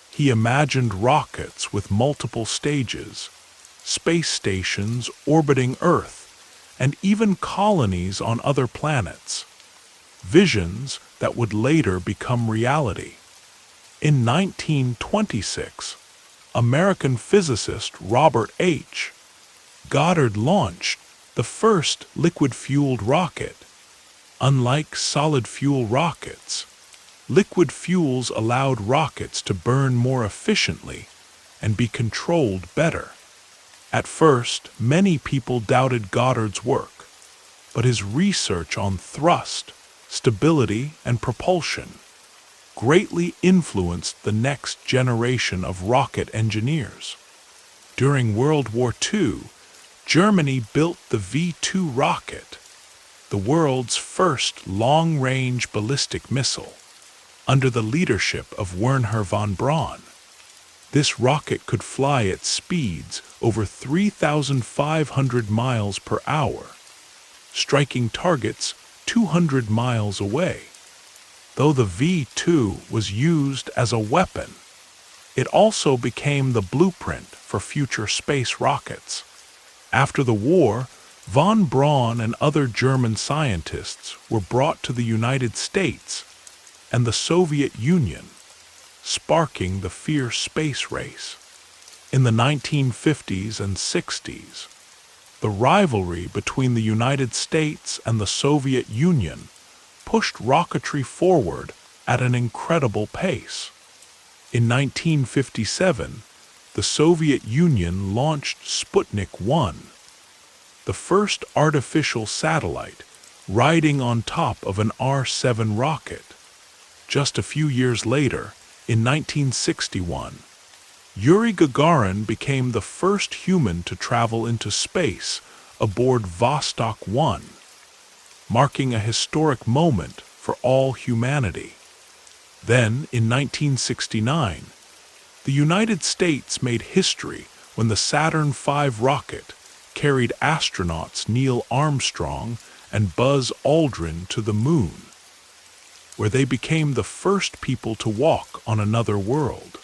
He imagined rockets with multiple stages, space stations orbiting Earth, and even colonies on other planets, visions that would later become reality. In 1926, American physicist Robert H. Goddard launched the first liquid-fueled rocket. Unlike solid-fuel rockets, liquid fuels allowed rockets to burn more efficiently and be controlled better. At first, many people doubted Goddard's work, but his research on thrust, stability, and propulsion greatly influenced the next generation of rocket engineers. During World War II, Germany built the V-2 rocket, the world's first long-range ballistic missile, under the leadership of Wernher von Braun. This rocket could fly at speeds over 3,500 miles per hour, striking targets 200 miles away. Though the V-2 was used as a weapon, it also became the blueprint for future space rockets. After the war, von Braun and other German scientists were brought to the United States and the Soviet Union, sparking the fierce space race. In the 1950s and 60s, the rivalry between the United States and the Soviet Union pushed rocketry forward at an incredible pace. In 1957, the Soviet Union launched Sputnik 1, the first artificial satellite riding on top of an R-7 rocket. Just a few years later, in 1961, Yuri Gagarin became the first human to travel into space aboard Vostok 1, marking a historic moment for all humanity. Then, in 1969, the United States made history when the Saturn V rocket carried astronauts Neil Armstrong and Buzz Aldrin to the moon, where they became the first people to walk on another world.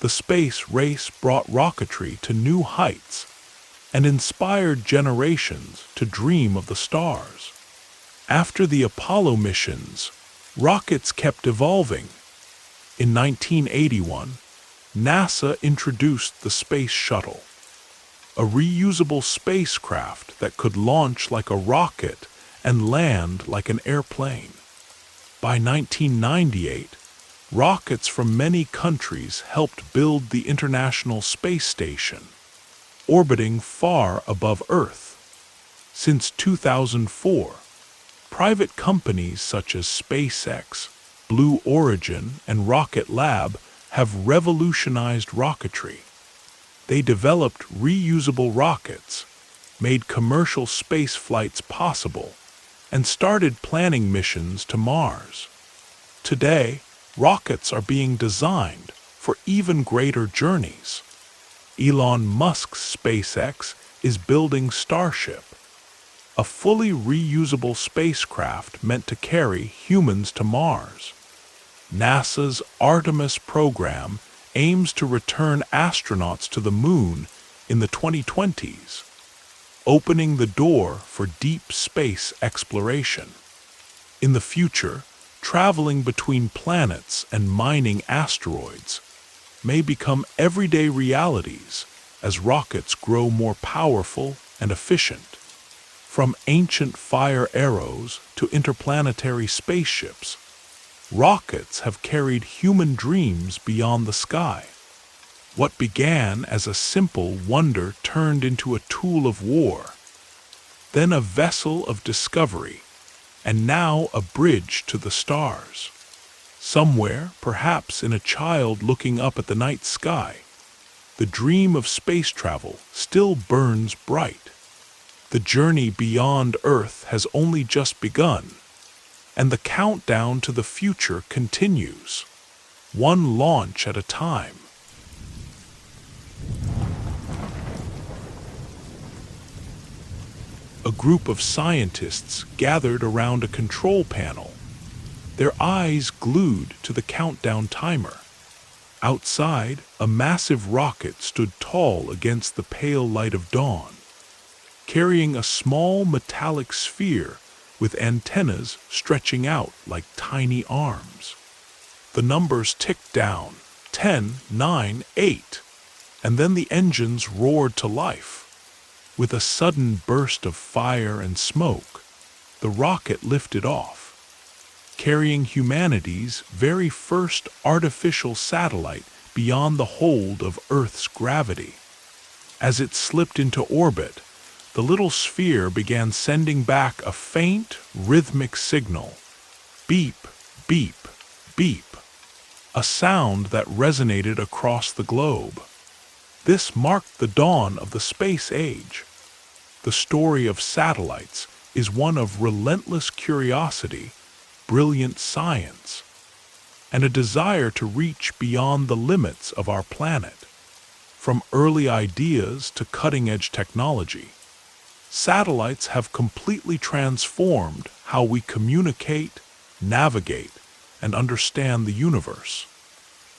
The space race brought rocketry to new heights and inspired generations to dream of the stars. After the Apollo missions, rockets kept evolving. In 1981, NASA introduced the Space Shuttle, a reusable spacecraft that could launch like a rocket and land like an airplane. By 1998, rockets from many countries helped build the International Space Station, orbiting far above Earth. Since 2004, private companies such as SpaceX, Blue Origin, and Rocket Lab have revolutionized rocketry. They developed reusable rockets, made commercial space flights possible, and started planning missions to Mars. Today, rockets are being designed for even greater journeys. Elon Musk's SpaceX is building Starship, a fully reusable spacecraft meant to carry humans to Mars. NASA's Artemis program aims to return astronauts to the moon in the 2020s, opening the door for deep space exploration. In the future, traveling between planets and mining asteroids may become everyday realities as rockets grow more powerful and efficient. From ancient fire arrows to interplanetary spaceships, rockets have carried human dreams beyond the sky. What began as a simple wonder turned into a tool of war, then a vessel of discovery, and now a bridge to the stars. Somewhere, perhaps in a child looking up at the night sky, the dream of space travel still burns bright. The journey beyond Earth has only just begun, and the countdown to the future continues, one launch at a time. A group of scientists gathered around a control panel, their eyes glued to the countdown timer. Outside, a massive rocket stood tall against the pale light of dawn, carrying a small metallic sphere with antennas stretching out like tiny arms. The numbers ticked down, 10, 9, 8, and then the engines roared to life. With a sudden burst of fire and smoke, the rocket lifted off, carrying humanity's very first artificial satellite beyond the hold of Earth's gravity. As it slipped into orbit, the little sphere began sending back a faint, rhythmic signal. Beep, beep, beep. A sound that resonated across the globe. This marked the dawn of the space age. The story of satellites is one of relentless curiosity, brilliant science, and a desire to reach beyond the limits of our planet. From early ideas to cutting-edge technology, satellites have completely transformed how we communicate, navigate, and understand the universe.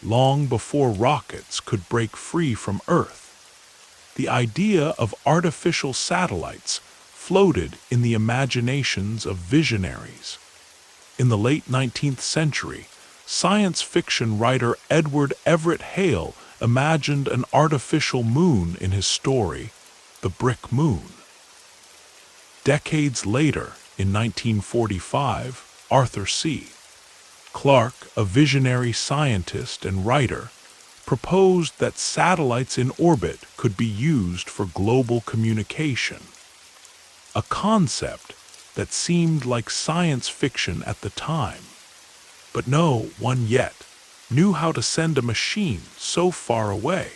Long before rockets could break free from Earth, the idea of artificial satellites floated in the imaginations of visionaries. In the late 19th century, science fiction writer Edward Everett Hale imagined an artificial moon in his story, The Brick Moon. Decades later, in 1945, Arthur C. Clarke, a visionary scientist and writer, proposed that satellites in orbit could be used for global communication, a concept that seemed like science fiction at the time. But no one yet knew how to send a machine so far away.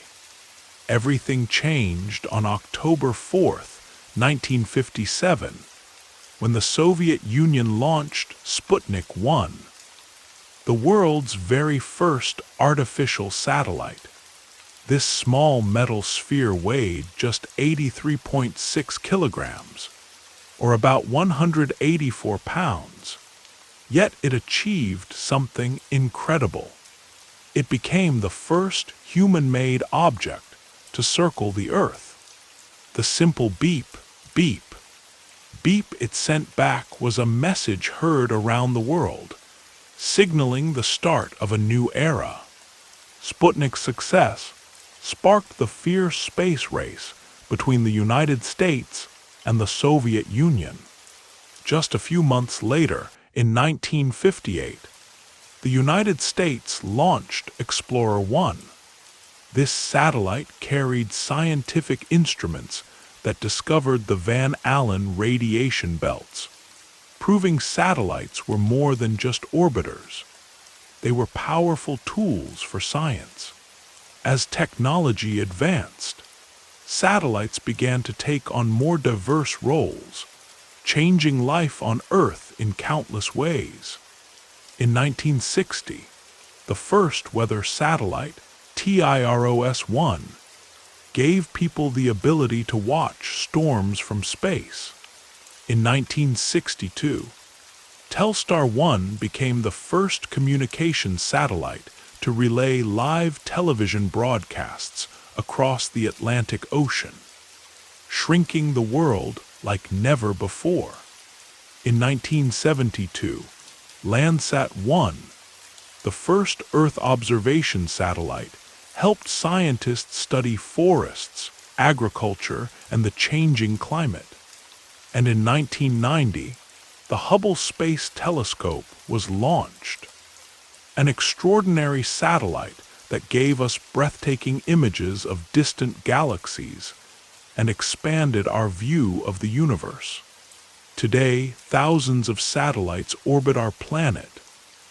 Everything changed on October 4th, 1957, when the Soviet Union launched Sputnik 1, the world's very first artificial satellite. This small metal sphere weighed just 83.6 kilograms, or about 184 pounds. Yet it achieved something incredible. It became the first human-made object to circle the Earth. The simple beep, beep, beep it sent back was a message heard around the world, signaling the start of a new era. Sputnik's success sparked the fierce space race between the United States and the Soviet Union. Just a few months later, in 1958, the United States launched Explorer 1. This satellite carried scientific instruments that discovered the Van Allen radiation belts, proving satellites were more than just orbiters. They were powerful tools for science. As technology advanced, satellites began to take on more diverse roles, changing life on Earth in countless ways. In 1960, the first weather satellite, TIROS-1, gave people the ability to watch storms from space. In 1962, Telstar 1 became the first communications satellite to relay live television broadcasts across the Atlantic Ocean, shrinking the world like never before. In 1972, Landsat 1, the first Earth observation satellite, helped scientists study forests, agriculture, and the changing climate. And in 1990, the Hubble Space Telescope was launched, an extraordinary satellite that gave us breathtaking images of distant galaxies and expanded our view of the universe. Today, thousands of satellites orbit our planet,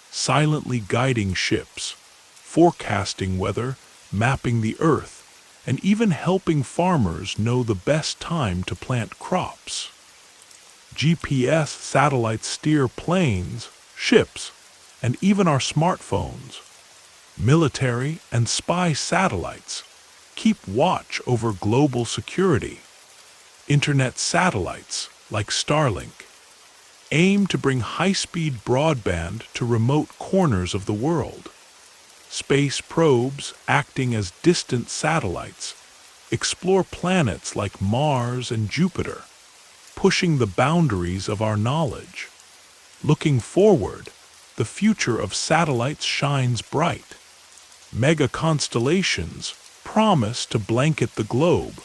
silently guiding ships, forecasting weather, mapping the Earth, and even helping farmers know the best time to plant crops. GPS satellites steer planes, ships, and even our smartphones. Military and spy satellites keep watch over global security. Internet satellites, like Starlink, aim to bring high-speed broadband to remote corners of the world. Space probes, acting as distant satellites, explore planets like Mars and Jupiter, pushing the boundaries of our knowledge. Looking forward, the future of satellites shines bright. Mega constellations promise to blanket the globe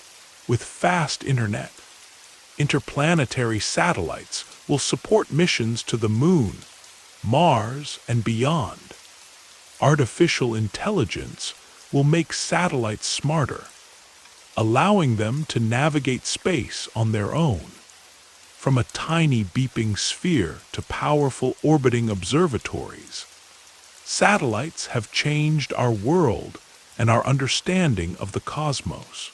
with fast internet. Interplanetary satellites will support missions to the Moon, Mars, and beyond. Artificial intelligence will make satellites smarter, allowing them to navigate space on their own. From a tiny beeping sphere to powerful orbiting observatories, satellites have changed our world and our understanding of the cosmos.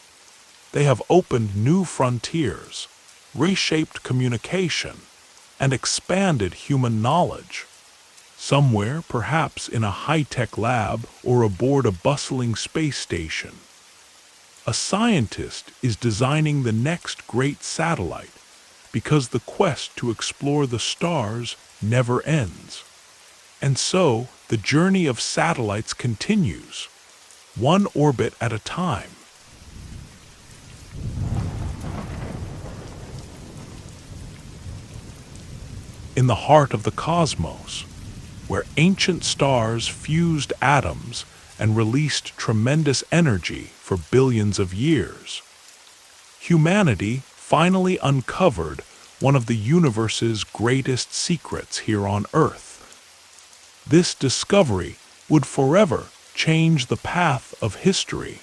They have opened new frontiers, reshaped communication, and expanded human knowledge. Somewhere, perhaps in a high-tech lab or aboard a bustling space station, a scientist is designing the next great satellite because the quest to explore the stars never ends. And so, the journey of satellites continues, one orbit at a time. In the heart of the cosmos, where ancient stars fused atoms and released tremendous energy for billions of years, humanity finally uncovered one of the universe's greatest secrets here on Earth. This discovery would forever change the path of history.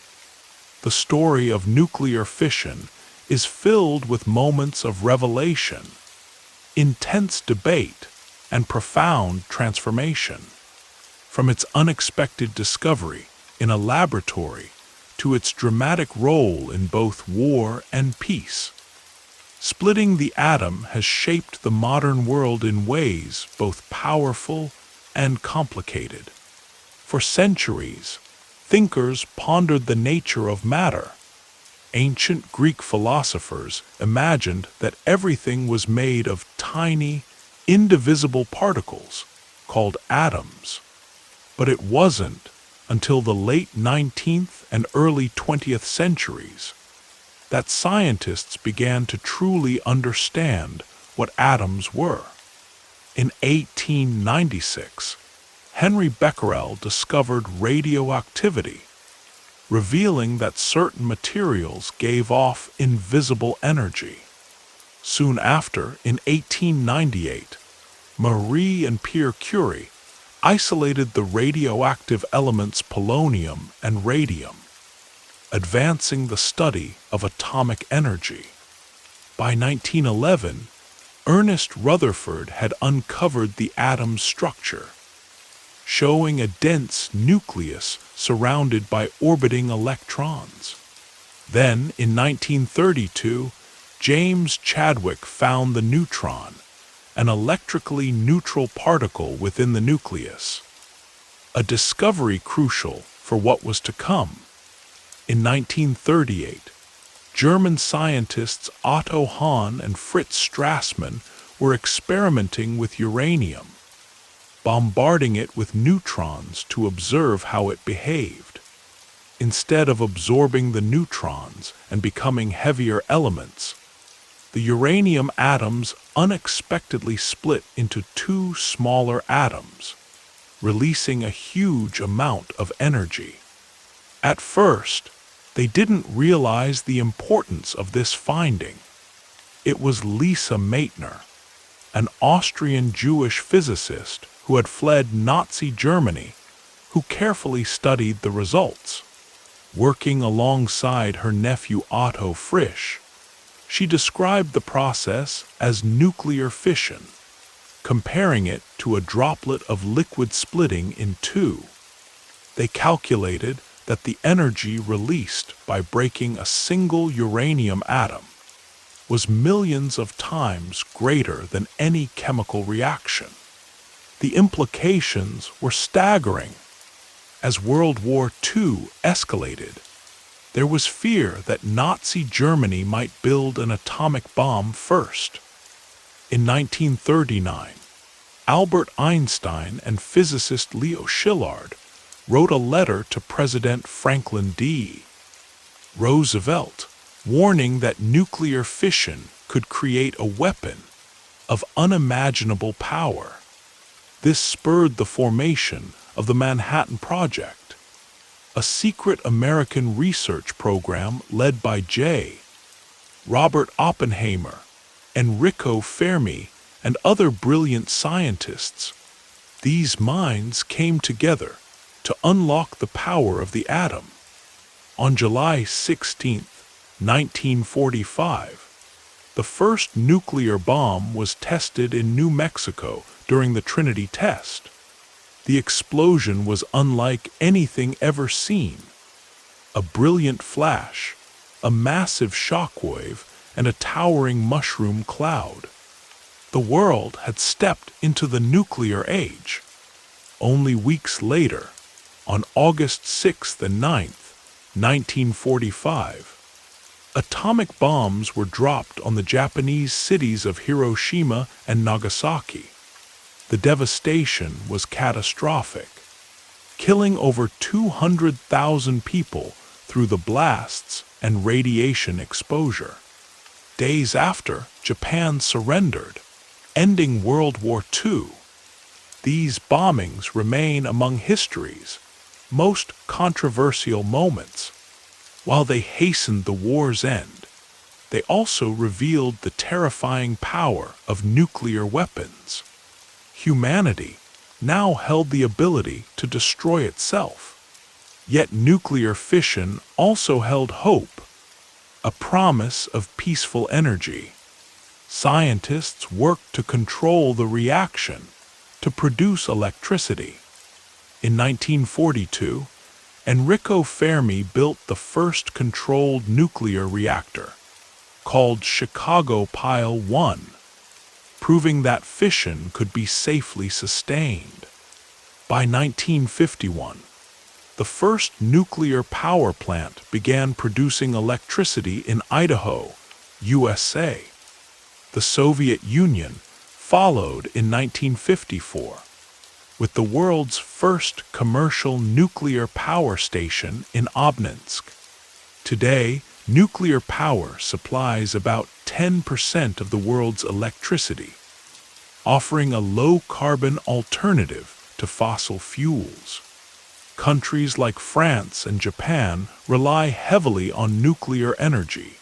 The story of nuclear fission is filled with moments of revelation, intense debate, and profound transformation. From its unexpected discovery in a laboratory to its dramatic role in both war and peace, splitting the atom has shaped the modern world in ways both powerful and complicated. For centuries, thinkers pondered the nature of matter. Ancient Greek philosophers imagined that everything was made of tiny, indivisible particles called atoms. But it wasn't until the late 19th and early 20th centuries that scientists began to truly understand what atoms were. In 1896, Henry Becquerel discovered radioactivity, revealing that certain materials gave off invisible energy. Soon after, in 1898, Marie and Pierre Curie isolated the radioactive elements polonium and radium, advancing the study of atomic energy. By 1911, Ernest Rutherford had uncovered the atom's structure, showing a dense nucleus surrounded by orbiting electrons. Then, in 1932, James Chadwick found the neutron, an electrically neutral particle within the nucleus, a discovery crucial for what was to come. In 1938, German scientists Otto Hahn and Fritz Strassmann were experimenting with uranium, bombarding it with neutrons to observe how it behaved. Instead of absorbing the neutrons and becoming heavier elements, the uranium atoms unexpectedly split into two smaller atoms, releasing a huge amount of energy. At first, they didn't realize the importance of this finding. It was Lisa Meitner, an Austrian Jewish physicist who had fled Nazi Germany, who carefully studied the results. Working alongside her nephew Otto Frisch, she described the process as nuclear fission, comparing it to a droplet of liquid splitting in two. They calculated that the energy released by breaking a single uranium atom was millions of times greater than any chemical reaction. The implications were staggering. As World War II escalated, there was fear that Nazi Germany might build an atomic bomb first. In 1939, Albert Einstein and physicist Leo Szilard wrote a letter to President Franklin D. Roosevelt, warning that nuclear fission could create a weapon of unimaginable power. This spurred the formation of the Manhattan Project, a secret American research program led by J. Robert Oppenheimer, Enrico Fermi, and other brilliant scientists. These minds came together to unlock the power of the atom. On July 16, 1945, the first nuclear bomb was tested in New Mexico during the Trinity test. The explosion was unlike anything ever seen. A brilliant flash, a massive shockwave, and a towering mushroom cloud. The world had stepped into the nuclear age. Only weeks later, on August 6th and 9th, 1945, atomic bombs were dropped on the Japanese cities of Hiroshima and Nagasaki. The devastation was catastrophic, killing over 200,000 people through the blasts and radiation exposure. Days after, Japan surrendered, ending World War II. These bombings remain among history's most controversial moments. While they hastened the war's end, they also revealed the terrifying power of nuclear weapons. Humanity now held the ability to destroy itself. Yet nuclear fission also held hope, a promise of peaceful energy. Scientists worked to control the reaction to produce electricity. In 1942, Enrico Fermi built the first controlled nuclear reactor, called Chicago Pile 1, proving that fission could be safely sustained. By 1951, the first nuclear power plant began producing electricity in Idaho, USA. The Soviet Union followed in 1954, with the world's first commercial nuclear power station in Obninsk. Today, nuclear power supplies about 10% of the world's electricity, offering a low-carbon alternative to fossil fuels. Countries like France and Japan rely heavily on nuclear energy.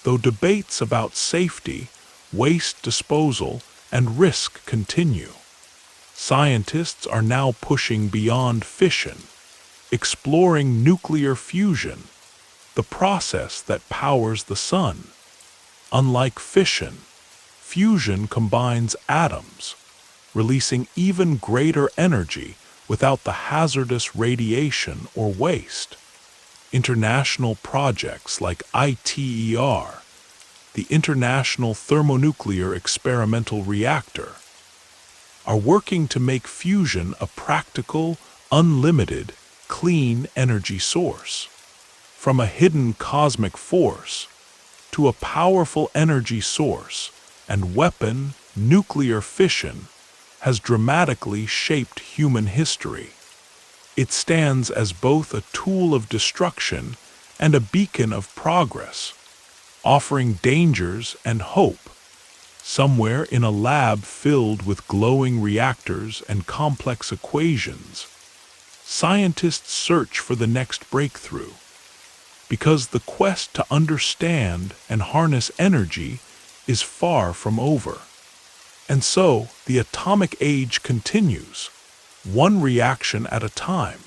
Though debates about safety, waste disposal, and risk continue, scientists are now pushing beyond fission, exploring nuclear fusion, the process that powers the sun. Unlike fission, fusion combines atoms, releasing even greater energy without the hazardous radiation or waste. International projects like ITER, the International Thermonuclear Experimental Reactor, are working to make fusion a practical, unlimited, clean energy source. From a hidden cosmic force to a powerful energy source and weapon, nuclear fission has dramatically shaped human history. It stands as both a tool of destruction and a beacon of progress, offering dangers and hope. Somewhere in a lab filled with glowing reactors and complex equations, scientists search for the next breakthrough, because the quest to understand and harness energy is far from over. And so, the atomic age continues, one reaction at a time,